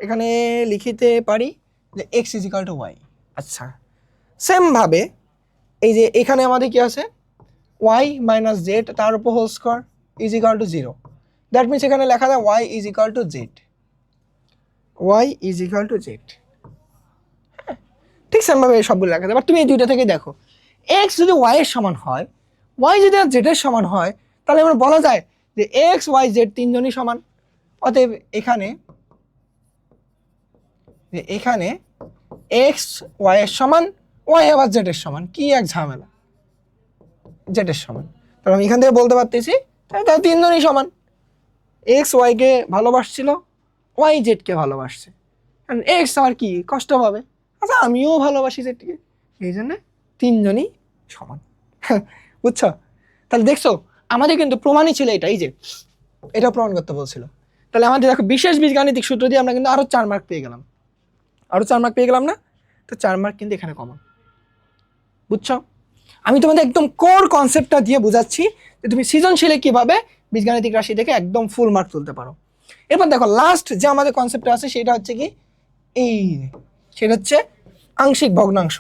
এখানে লিখিতে পারি যে x is equal to y. আচ্ছা, সেমভাবে এই যে এখানে আমাদের কি আছে, ওয়াই মাইনাস জেড তার উপর whole square is equal to 0। That means এখানে লেখা যায় y is equal to z. Y is equal to z. ঠিক সেমভাবে সবগুলো লেখা যায়। এবার তুমি এই দুইটা থেকে দেখো, এক্স যদি ওয়াই এর সমান হয়, ওয়াই যদি আর জেড এর সমান হয়, তাহলে আমরা বলা যায় যে এক্স ওয়াই জেড তিনজনই সমান। অতএব এখানে এক্স ওয়াই এর সমান, ওয়াই আবার জেড এর সমান, কি এক ঝামেলা, জেড এর সমান। তাহলে আমি এখান থেকে বলতে পারতেছি তাহলে তিনজনই সমান। এক্স ওয়াইকে ভালোবাসছিল, ওয়াই জেডকে ভালোবাসছে, কারণ এক্স আমার কি কষ্ট পাবে, আচ্ছা আমিও ভালোবাসি জেডকে, এই জন্য তিনজনই সমান। বুঝছো? তাহলে দেখছো আমাদের কিন্তু প্রমাণই ছিল এটা, এই যে এটা প্রমাণ করতে বলছিল। তাহলে আমাদের দেখো বিশেষ বীজগাণিতিক সূত্র দিয়ে আমরা কিন্তু আরো 4 মার্ক পেয়ে গেলাম, না? তো 4 মার্ক কিন্তু এখানে কমন। বুঝছো? আমি তোমাদের একদম কোর কনসেপ্টটা দিয়ে বোঝাচ্ছি যে তুমি সৃজনশীলে কিভাবে বীজগাণিতিক রাশি থেকে একদম ফুল মার্ক তুলতে পারো। এরপর দেখো লাস্ট যে আমাদের কনসেপ্টটা আছে সেটা হচ্ছে কি, সেটা হচ্ছে আংশিক ভগ্নাংশ।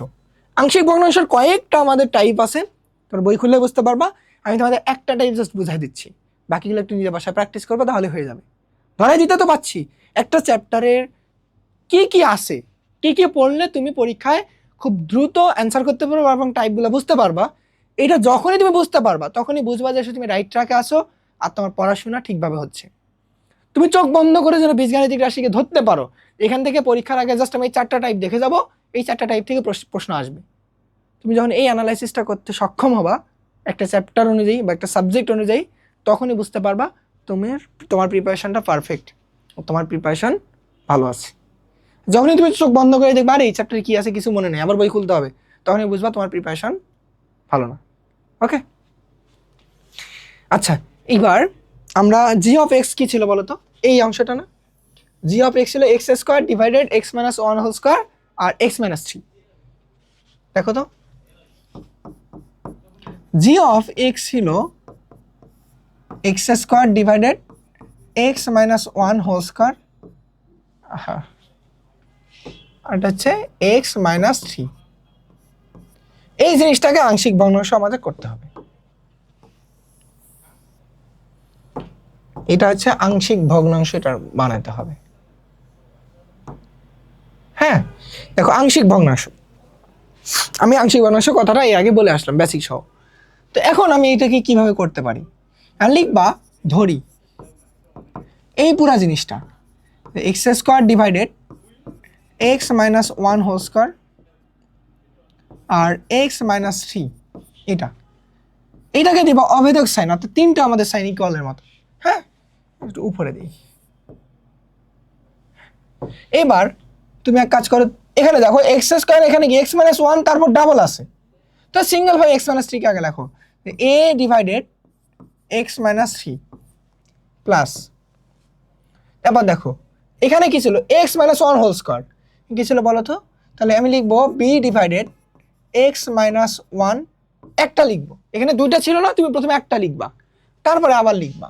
আংশিক ভগ্নাংশের কয়েকটা আমাদের টাইপ আছে, তোমরা বই খুললে বুঝতে পারবা। আমি তোমাদের একটা টাইপ জাস্ট বুঝাই দিচ্ছি, বাকিগুলো একটু নিজের বাসায় প্র্যাকটিস করবো, তাহলে হয়ে যাবে। ধরাই দিতে তো পাচ্ছি একটা চ্যাপ্টারের কি কি আছে, কি পড়লে তুমি পরীক্ষায় খুব দ্রুত অ্যান্সার করতে পারবা এবং টাইপগুলো বুঝতে পারবা। এটা যখনই তুমি বুঝতে পারবা তখনই বুঝবা যে তুমি রাইট ট্র্যাকে আসো আর তোমার পড়াশোনা ঠিকভাবে হচ্ছে। তুমি চোখ বন্ধ করে যেন বীজগাণিতিক রাশিকে ধরতে পারো, এখান থেকে পরীক্ষার আগে জাস্ট আমি 4টা টাইপ দেখে যাব, এই 4টা টাইপ থেকে প্রশ্ন আসবে। তুমি যখন এই অ্যানালাইসিসটা করতে সক্ষম হবা একটা চ্যাপ্টার অনুযায়ী বা একটা সাবজেক্ট অনুযায়ী, তখনই বুঝতে পারবা তোমার প্রিপারেশনটা পারফেক্ট, তোমার প্রিপারেশন ভালো আছে। যখনই তুমি চোখ বন্ধ করে দেখবা আর এই চ্যাপ্টারে কি আছে কিছু মনে নেই, আবার বই খুলতে হবে, তখনই বুঝবা তোমার প্রিপারেশন ভালো না। ওকে, আচ্ছা এবার আমরা জি অফ এক্স কি ছিল বলো তো, এই অংশটা না, জি অফ এক্স ছিল X square divided x minus one whole square আর এক্স মাইনাস থ্রি। দেখো তো জি অফ এক্স ছিল X square divided x minus one whole square, আর এটা হচ্ছে এক্স মাইনাস থ্রি। এই জিনিসটাকে আংশিক ভগ্নাংশ আমাদের করতে হবে, এটা হচ্ছে আংশিক ভগ্নাংশ, এটা বানাতে হবে। হ্যাঁ দেখো আংশিক ভগ্নাংশ, আমি আংশিক ভগ্নাংশ কথাটা এর আগে বলে আসলাম বেসিক সহ। তো এখন আমি এটাকে কিভাবে করতে পারি, আর লিখবা ধরি এই পুরা জিনিসটা X square divided x minus one whole square আর এক্স মাইনাস থ্রি, এটাকে দিবা অভেদক সাইন, অর্থাৎ তিনটা আমাদের সাইন ইকুয়ালের মতো। হ্যাঁ একটু উপরে দিই। এবার তুমি এক কাজ করো, এখানে দেখো এক্স স্কোয়ার, এখানে কি এক্স মাইনাস ওয়ান তারপর ডাবল আছে, তো সিঙ্গেল ভাবে এক্স মাইনাস থ্রিকে আগে লেখো, A divided x minus three plus, এবার দেখো এখানে কি ছিল X minus one whole square, কি ছিল বলো তো, তাহলে আমি লিখবো B divided x minus one, একটা লিখবো, এখানে দুইটা ছিল না, তুমি প্রথমে একটা লিখবা তারপরে আবার লিখবা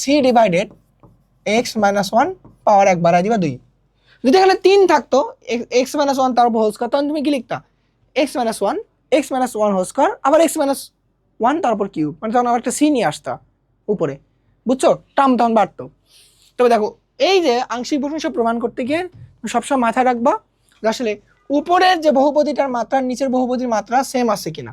c divided x minus one power এক বাড়াই দিবা 2। যদি এখানে 3 থাকতো এক্স মাইনাস ওয়ান তার উপর হোল স্কোয়ার, তখন তুমি কি লিখতা X minus one whole square আবার এক্স মাইনাস ওয়ান তার উপর কিউব, মানে তখন আবার একটা সি নিয়ে আসতা উপরে। বুঝছো, টার্ম তখন বাড়তো। তবে দেখো এই যে আংশিক ভগ্নাংশ প্রমাণ করতে গিয়ে সবসময় মাথায় রাখবা যে আসলে উপরের যে বহুপদীটার মাত্রা নিচের বহুপদীর মাত্রা সেম আছে কিনা।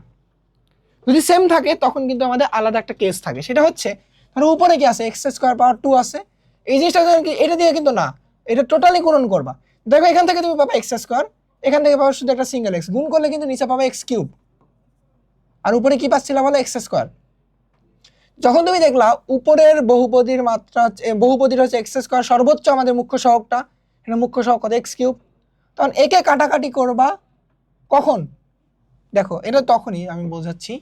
যদি সেম থাকে তখন কিন্তু আমাদের আলাদা একটা কেস থাকে, সেটা হচ্ছে ধরো উপরে কি আছে এক্স স্কোয়ার পাওয়ার 2 আছে, এই জিনিসটা এটা দিয়ে কিন্তু না, এটা টোটালি গুণন করবা। দেখো এখান থেকে তুমি পাবা এক্স স্কোয়ার, এখান থেকে পাবা শুধু একটা সিঙ্গেল এক্স, গুণ করলে কিন্তু নিচে পাবে এক্স কিউব, আর উপরে কি পাচ্ছিলা বলো এক্স স্কোয়ার। যখন তুমি দেখলা উপরের বহুপদীর মাত্রা বহুপদীর হচ্ছে এক্স স্কোয়ার, সর্বোচ্চ আমাদের মুখ্য সহগটা, এটা মুখ্য সহগ কত এক্স কিউব, তখন একে কাটাকাটি করবা কখন, দেখো এটা তখনই আমি বোঝাচ্ছি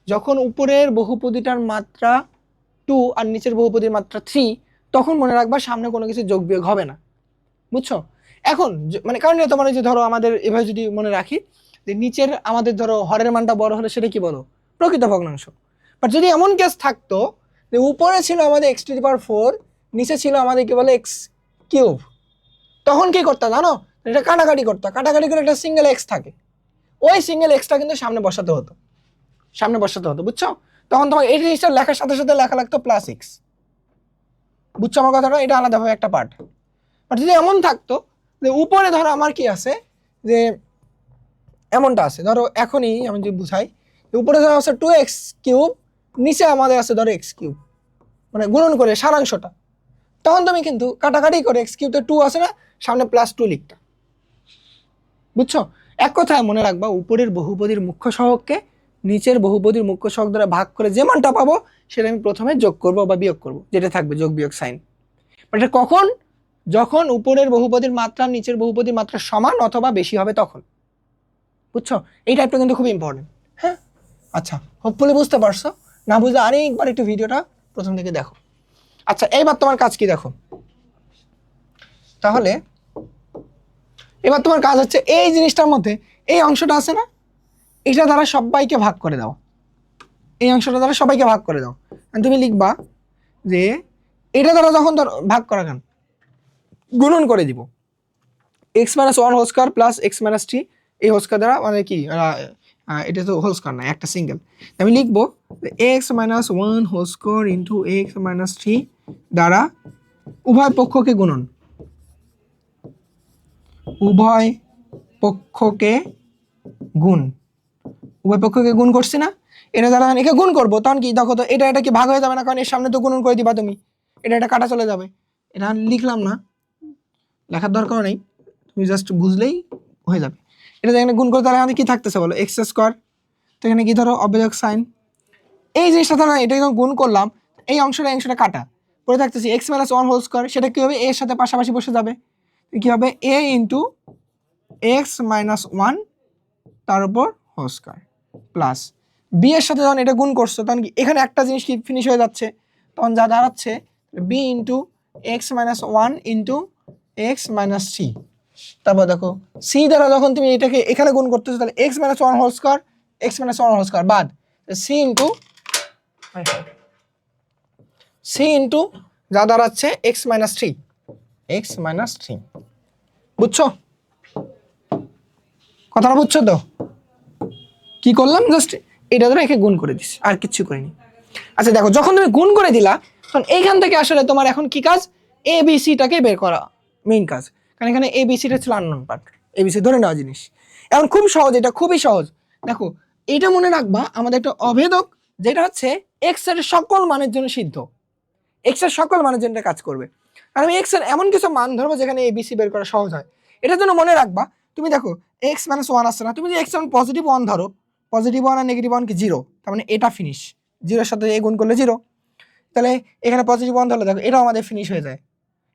যখন উপরের বহুপদীটার মাত্রা 2 আর নিচের বহুপদীর মাত্রা 3, তখন মনে রাখবা সামনে কোনো কিছু যোগ বিয়োগ হবে না। বুঝছো, এখন মানে কারণ তোমার যে ধরো আমাদের এভাবে যদি মনে রাখি যে নিচের আমাদের ধরো হরের মানটা বড় হলে সেটা কি বলো প্রকৃত ভগ্নাংশ, বাট যদি এমন কেস থাকতো যে উপরে ছিল আমাদের এক্স টু দি পাওয়ার 4, নিচে ছিল আমাদের কি বলে এক্স কিউব, তখন কি করতে জানো, এটা কাটাকাটি করতে, কাটাকাটি করে একটা সিঙ্গেল এক্স থাকে, ওই সিঙ্গেল এক্সটা কিন্তু সামনে বসাতে হতো, বুঝছো। তখন তোমার এই জিনিসটা লেখার সাথে সাথে লেখা লাগতো প্লাস এক্স। বুঝছো আমার কথাটা, এটা আলাদাভাবে একটা পার্ট। বাট যদি এমন থাকতো যে উপরে ধরো আমার কি আছে যে এমনটা আছে, ধরো এখনই আমি যদি বুঝাই, উপরে ধরো আছে 2x কিউব, নিচে আমাদের আছে ধরো x কিউব, মানে গুণন করে সারাংশটা, তখন তুমি কিন্তু কাটাকাটি করে x কিউব 2 আছে না, সামনে +2 লিখতা। বুঝছো? এক কথায় মনে রাখবা, উপরের বহুপদীর মুখ্য সহগকে নিচের বহুপদীর মুখ্য সহগ দ্বারা ভাগ করে যে মানটা পাবো সেটা আমি প্রথমে যোগ করব বা বিয়োগ করব, যেটা থাকবে যোগ বিয়োগ সাইন। এটা কখন? যখন উপরের বহুপদীর মাত্রা নিচের বহুপদীর মাত্রা সমান অথবা বেশি হবে তখন। বুঝছো? এই টাইপটা কিন্তু খুব ইম্পর্টেন্ট। হ্যাঁ, আচ্ছা, হোপফুলি বুঝতে পারছো। না বুঝলে আরেকবার একটু ভিডিওটা প্রথম থেকে দেখো। আচ্ছা, এইবার তোমার কাজ কি দেখো। তাহলে এবার তোমার কাজ হচ্ছে এই জিনিসটার মধ্যে এই অংশটা আছে না, এটা দ্বারা সবাইকে ভাগ করে দাও, এই অংশটা দ্বারা সবাইকে ভাগ করে দাও। তুমি লিখবা যে এটা দ্বারা যখন ভাগ করা গান গুণন করে দিব, x - 1 whole square plus x - 3, এই হোল স্কয়ার দ্বারা মানে কি, এটা তো হোল স্কয়ার না, একটা সিঙ্গেল। আমি লিখবো x - 1 whole square into x - 3 দ্বারা উভয় পক্ষকে গুণন, উভয় পক্ষকে গুণ, উভয় পক্ষকে গুণ করছি না, এটা দ্বারা একে গুণ করবো, তখন কি দেখো তো এটা কি ভাগ হয়ে যাবে না, কারণ এর সামনে তো গুণন করে দিবা তুমি, এটা কাটা চলে যাবে। এটা লিখলাম না, লেখার দরকার নেই, তুমি জাস্ট বুঝলেই হয়ে যাবে। এটা এখানে গুণ করে তাহলে আমাদের কি থাকতেছে বলো, এক্স স্কোয়ার, তো এখানে কি ধরো অবিয়োগ সাইন, এই জিনিসটা ধরো এটা যখন গুণ করলাম, এই অংশটা কাটা, পরে থাকতেছি x - 1 হোল স্কোয়ার, সেটা কি হবে, এর সাথে পাশাপাশি বসে যাবে, কি হবে a ইন্টু x - 1 তার উপর হোল স্কোয়ার প্লাস b এর সাথে যখন এটা গুণ করছো তখন কি এখানে একটা জিনিস কি ফিনিশ হয়ে যাচ্ছে, তখন যা দাঁড়াচ্ছে b into x - 1 into x - 3। তারপর দেখো c দ্বারা যখন তুমি এটাকে এখানে গুণ করতেছো, তাহলে x - 1 whole square, x - 1 whole square বাদ c ইন্টু যা দাঁড়াচ্ছে x - 3, x - 3। বুঝছো কথাটা? বুঝছো তো কি করলাম, জাস্ট এটা ধরে একে গুণ করে দিছি, আর কিচ্ছু করিনি। আচ্ছা দেখো, যখন তুমি গুণ করে দিলা তখন এইখান থেকে আসলে তোমার এখন কি কাজ, এ বি সিটাকে বের করা মেইন কাজ, কারণ এখানে এ বি সিটা ছিল unknown part, A B C ধরে নেওয়া জিনিস। এখন খুব সহজ, এটা খুবই সহজ। দেখো এটা মনে রাখবা, আমাদের একটা অভেদক যেটা হচ্ছে এক্স এর সকল মানের জন্য সিদ্ধ, এক্স এর সকল মানের জন্য কাজ করবে। আর আমি এক্স এর এমন কিছু মান ধরবো যেখানে এ বি সি বের করা সহজ হয়। এটার জন্য মনে রাখবা, তুমি দেখো x - 1 আসছে না, তুমি যদি x পজিটিভ 1 ধরো, পজিটিভ 1 আর নেগেটিভ 1 কি 0, তার মানে এটা ফিনিশ, 0-এর সাথে এ গুণ করলে 0, তাহলে এখানে পজিটিভ 1 ধরলে দেখো এটাও আমাদের ফিনিশ হয়ে যায়,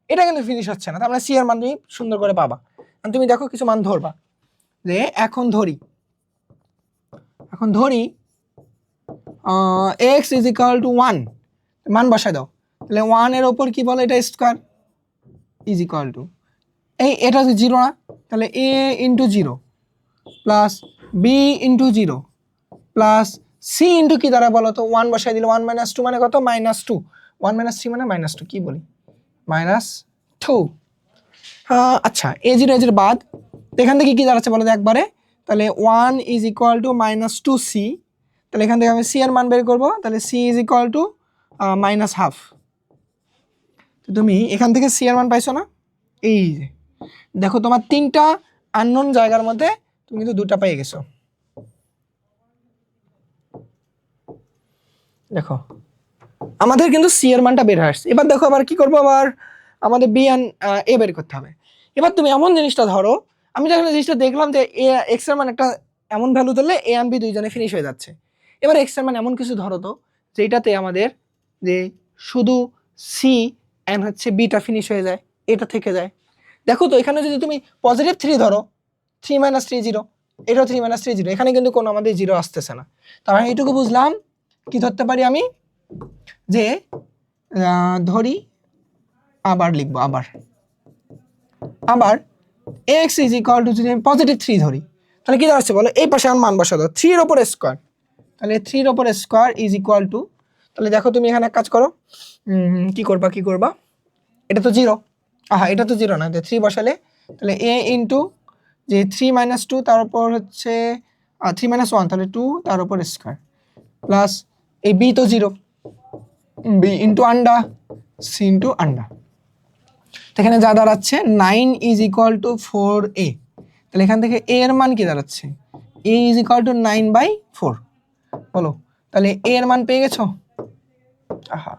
এটা কিন্তু ফিনিশ হচ্ছে না, তার মানে সি এর মান তুমি সুন্দর করে পাবা। আর তুমি দেখো কিছু মান ধরবা, যে এখন ধরি x = 1, মান বসায় দাও, তাহলে 1 এর ওপর কি বলে, এটা স্কয়ার = এটা 0 না, তাহলে a into 0 plus b into 0 plus c into কি দ্বারা বলো তো, 1 বসাই দিলে 1 - 2 মানে কত, -2, 1 - 3 মানে -2, কি বলি -2। আচ্ছা, a0 বাদ, এখান থেকে কি দাঁড়াচ্ছে বলো তো একবারে, তাহলে 1 = -2c, তাহলে এখান থেকে আমি c এর মান বের করবো, তাহলে c = -1/2। তো তুমি এখান থেকে c এর মান পাইছো না, এই যে দেখো তোমার 3টা আননোন জায়গার মধ্যে তুমি কিন্তু 2টা পেয়ে গেছো। দেখো আমাদের কিন্তু সি এর মানটা বের হয়ে আসছে। এবার দেখো আবার কি করবো, আবার আমাদের বি এন্ড এ বের করতে হবে। এবার তুমি এমন জিনিসটা ধরো, আমি যখন জিনিসটা দেখলাম যে এ এক্স এর মান একটা এমন ভ্যালু ধরলে এ এন্ড বি দুইজনে ফিনিশ হয়ে যাচ্ছে। এবার এক্স এর মান এমন কিছু ধরো তো যেটাতে আমাদের যে শুধু সি এন্ড হচ্ছে বিটা ফিনিশ হয়ে যায়, এটা থেকে যায়। দেখো তো এখানে যদি তুমি পজিটিভ 3 ধরো, 3 - 3 0, এটাও 3 - 3 0, এখানে কিন্তু কোনো আমাদের জিরো আসতেছে না। তার এইটুকু বুঝলাম, কি ধরতে পারি আমি, যে ধরি আবার লিখবো, আবার x = যদি আমি পজিটিভ 3 ধরি, তাহলে কি দাঁড়াচ্ছে বলো, এই পাশে আমার মান বসা দাও, 3 এর উপর স্কয়ার, তাহলে 3 এর উপর স্কয়ার = তাহলে দেখো তুমি এখানে এক কাজ করো, কি করবা, এটা তো 0, এটা তো 0 না, 3 বসালে তাহলে a ইন্টু যে 3 - 2 তার উপর হচ্ছে 3 - 1, তাহলে 2 তার উপর স্কয়ার প্লাস এই b তো 0, b ইন্টু আন্ডা, c ইন্টু আন্ডা। এখানে যা দাঁড়াচ্ছে 9 ইজ ইকুয়াল টু 4a, তাহলে এখান থেকে a এর মান কি দাঁড়াচ্ছে, a ইজ ইকুয়াল টু 9/4। বলো তাহলে a এর মান পেয়ে গেছো? আহা,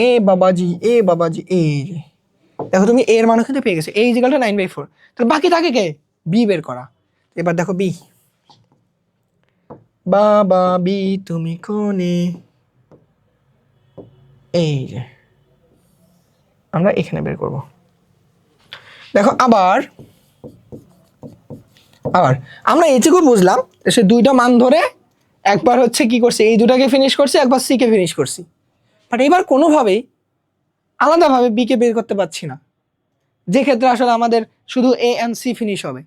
এ বাবাজি এই যে দেখো তুমি a এর মান ওখানে পেয়ে গেছো, a ইজ ইকুয়াল টু 9/4। তাহলে বাকি থাকে কে, b বের করা। এবার দেখো b, বাবা বি তুমি কোনে, এই যে আমরা এখানে বের করব। দেখো আবার আমরা এইটুকু বুঝলাম, সে দুইটা মান ধরে একবার হচ্ছে কি করছে, এই দুটাকে ফিনিশ করছে, একবার সি কে ফিনিশ করছি, বাট এবার কোনোভাবেই আলাদাভাবে বি কে বের করতে পারছি না, যে ক্ষেত্রে আসলে আমাদের শুধু এ এন্ড সি ফিনিশ হবে,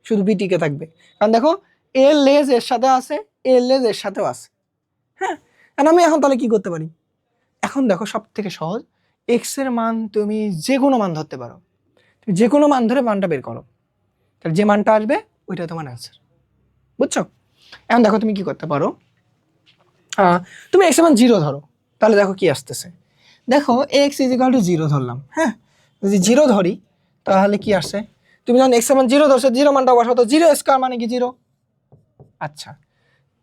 শুধু বি টিকে থাকবে। কারণ দেখো এর লেজ এর সাথে আছে, এর লেজ এর সাথেও আছে। হ্যাঁ, আর আমি এখন তাহলে কি করতে পারি, এখন দেখো সব থেকে সহজ, এক্স এর মান তুমি যে কোনো মান ধরতে পারো, তুমি যে কোনো মান ধরে মানটা বের করো, তাহলে যে মানটা আসবে ওইটা তোমার অ্যান্সার। বুঝছো? এখন দেখো তুমি কি করতে পারো, তুমি এক্স এর মান 0 ধরো, তাহলে দেখো কি আসতেছে, দেখো এক্স ইজ ইকুয়াল টু 0 ধরলাম। হ্যাঁ, যদি 0 ধরি তাহলে কি আসছে, তুমি যখন এক্স এর মান 0 ধরছো, 0 মানটা বসাও, তো 0 স্কোয়ার মানে কি 0। আচ্ছা,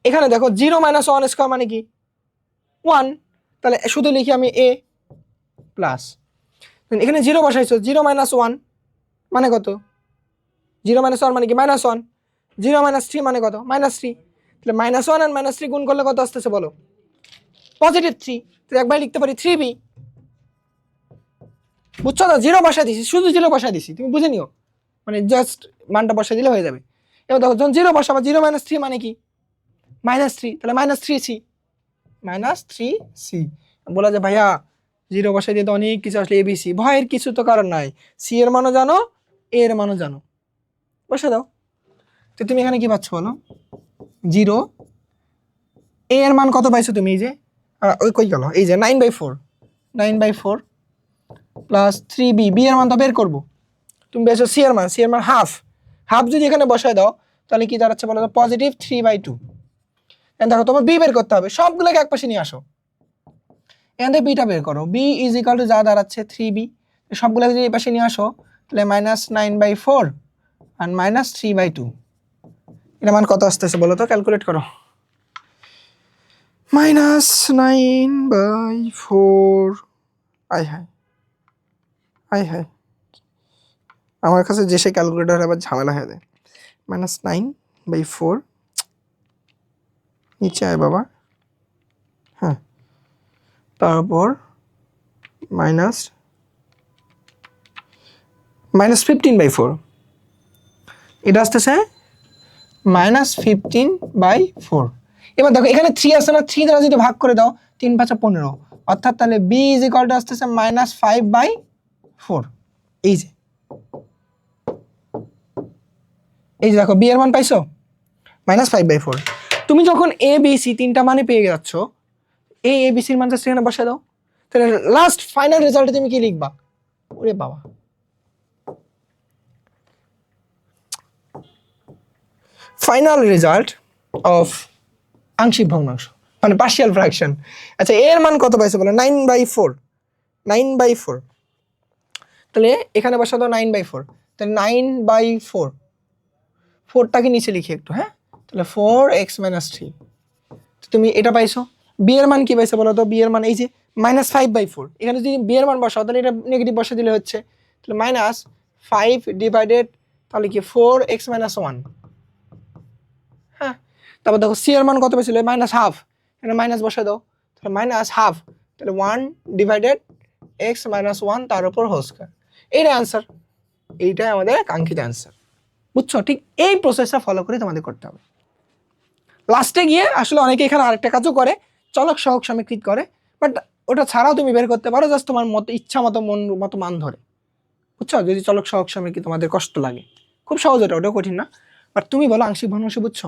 এখানে দেখো 0 - 1 স্কোয়ার মানে কি 1, তাহলে শুধু লিখি আমি a প্লাস, এখানে 0 বসাইছো, 0 - 1 মানে কত, 0 - 1 মানে কি -1, 0 - 3 মানে কত -3, তাহলে -1 আর -3 গুণ করলে কত আসতেছে বলো, +3। তো একবার লিখতে পারি 3b। বুঝছো না, 0 বসাই দিছি, শুধু 0 বসাই দিছি, তুমি বুঝে নিও, মানে জাস্ট মানটা বসাই দিলে হয়ে যাবে। এবার দেখো যখন 0 বসাবা, 0 - 3 মানে কি -3, তাহলে -3c, -3c। বলা যায় ভাইয়া 0 বসাই দিয়ে তো অনেক কিছু আসলে এবিসি, ভয়ের কিছু তো কারণ নাই, সি এর মানও জানো, এ এর মানও জানো, বসে দাও। তো তুমি এখানে কি পাচ্ছ বলো, 0, এ এর মান কত পাইছো তুমি, এই যে ওই কই গেল, এই যে 9/4 প্লাস 3b, বি এর মান তো বের করবো, তুমি পেয়েছো সি এর মান হাফ যদি এখানে বসায় দাও তাহলে কি দাঁড়াচ্ছে বলো তো, +3/2। দেখো তোমার বি বের করতে হবে, সবগুলোকে এক পাশে নিয়ে আসো, এখান থেকে বিটা বের করো, বি ইজ ইকুয়াল টু যা দাঁড়াচ্ছে 3b, সবগুলোকে যদি এই পাশে নিয়ে আসো তাহলে -9/4 আর -3/2, এটা মান কত আসতেছে বলো তো, ক্যালকুলেট করো। -9/4, আয় হায় আমার কাছে যে সে ক্যালকুলেটর আবার ঝামেলা হয়ে যায়। -9/4, নিচে আয় বাবা, হ্যাঁ, তারপর -15/4, এটা আসতেছে -15/4। এবার দেখো এখানে 3 আছে না, 3 দ্বারা যদি ভাগ করে দাও 3 × 5 = 15, অর্থাৎ তাহলে b ইজ ইকুয়াল টু আসতেছে -5/4। এই যে দেখো b এর মান পাইছো -5/4। তুমি যখন a b c তিনটা মানে পেয়ে যাচ্ছ, a b c এর মান জাস্ট এখানে বসায় দাও, তাহলে লাস্ট ফাইনাল রেজাল্টে তুমি কি লিখবা, ওরে বাবা, ফাইনাল রেজাল্ট অফ আংশিক ভগ্নাংশ মানে পার্শিয়াল ফ্র্যাকশন। আচ্ছা, এর মান কত পাইছো বলো, 9/4, তাহলে এখানে বসা দাও 9/4, তাহলে 9/4, 4টাকে নিচে লিখি একটু, হ্যাঁ, তাহলে 4x - 3, তুমি এটা পাইছো। বি এর মান কি পাইছো বলো তো, বি এর মান এই যে -5/4, এখানে যদি বি এর মান বসাও তাহলে এটা নেগেটিভ বসা দিলে হচ্ছে, তাহলে -5 ডিভাইডেড তাহলে কি 4x - 1, হ্যাঁ। তারপর দেখো সি এর মান কত পেয়েছিল, -1/2, এখানে মাইনাস বসে দাও, তাহলে -1/2, তাহলে 1 ডিভাইডেড x - 1 তার উপর হোল স্কয়ার। এইটা অ্যান্সার, এইটাই আমাদের কাঙ্ক্ষিত অ্যান্সার। বুঝছো? ঠিক এই প্রসেসটা ফলো করে তোমাদের করতে হবে। লাস্টে গিয়ে আসলে অনেকে এখানে আরেকটা কাজও করে, চলক সহগ সমীকৃত করে, বাট ওটা ছাড়াও তুমি বের করতে পারো, জাস্ট তোমার মতো ইচ্ছা মতো মন মতো মান ধরে। বুঝছো? যদি চলক সহগ সমীকৃত তোমাদের কষ্ট লাগে, খুব সহজ, ওটাও কঠিন না। বাট তুমি বলো আংশিক ভগ্নাংশ বুঝছো?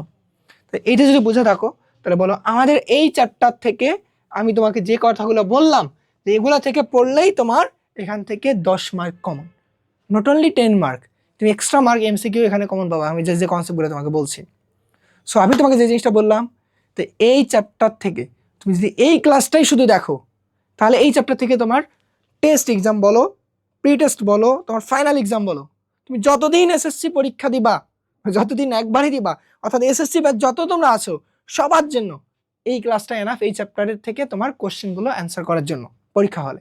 তো এইটা যদি বুঝে থাকো তাহলে বলো আমাদের এই চ্যাপ্টার থেকে আমি তোমাকে যে কথাগুলো বললাম, যে এগুলা থেকে পড়লেই তোমার এখান থেকে 10 mark common, not only 10 mark, তুমি এক্সট্রা মার্ক এমসিকিউ এখানে কমন পাবা, আমি যে কনসেপ্টগুলো তোমাকে বলছি। সো আমি তোমাকে যে জিনিসটা বললাম, তো এই চ্যাপ্টার থেকে তুমি যদি এই ক্লাসটাই শুধু দেখো, তাহলে এই চ্যাপ্টার থেকে তোমার টেস্ট এক্সাম বলো, প্রি টেস্ট বলো, তোমার ফাইনাল এক্সাম বলো, তুমি যতদিন এসএসসি পরীক্ষা দিবা, যতদিন একবারই দিবা, অর্থাৎ এসএসসি ব্যাচ যত তোমরা আছো সবার জন্য এই ক্লাসটা এনাফ এই চ্যাপ্টারের থেকে তোমার কোশ্চেনগুলো অ্যান্সার করার জন্য পরীক্ষা হলে।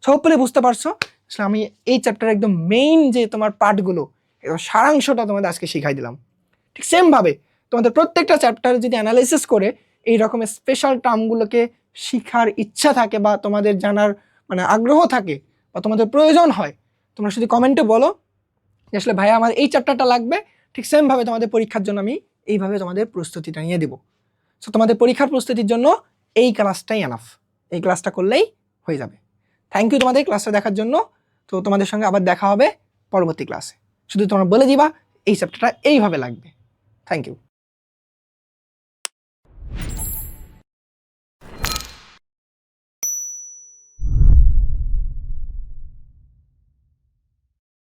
সো হোপফুলি বুঝতে পারছো আসলে আমি এই চ্যাপ্টারের একদম মেইন যে তোমার পার্টগুলো, সারাংশটা তোমাদের আজকে শিখাই দিলাম। ঠিক সেমভাবে তোমাদের প্রত্যেকটা চ্যাপ্টারে যদি অ্যানালাইসিস করে এই রকমের স্পেশাল টার্মগুলোকে শিখার ইচ্ছা থাকে বা তোমাদের জানার মানে আগ্রহ থাকে বা তোমাদের প্রয়োজন হয়, তোমরা শুধু কমেন্টে বলো যে আসলে ভাইয়া আমার এই চ্যাপ্টারটা লাগবে, ঠিক সেমভাবে তোমাদের পরীক্ষার জন্য আমি এইভাবে তোমাদের প্রস্তুতিটা নিয়ে দেবো। সো তোমাদের পরীক্ষার প্রস্তুতির জন্য এই ক্লাসটাই এনাফ, এই ক্লাসটা করলেই হয়ে যাবে। থ্যাংক ইউ তোমাদের ক্লাসটা দেখার জন্য। তো তোমাদের সঙ্গে আবার দেখা হবে পরবর্তী ক্লাসে। শুধু তোমরা বলে দিবা এই চ্যাপ্টারটা এইভাবে লাগবে। Thank you.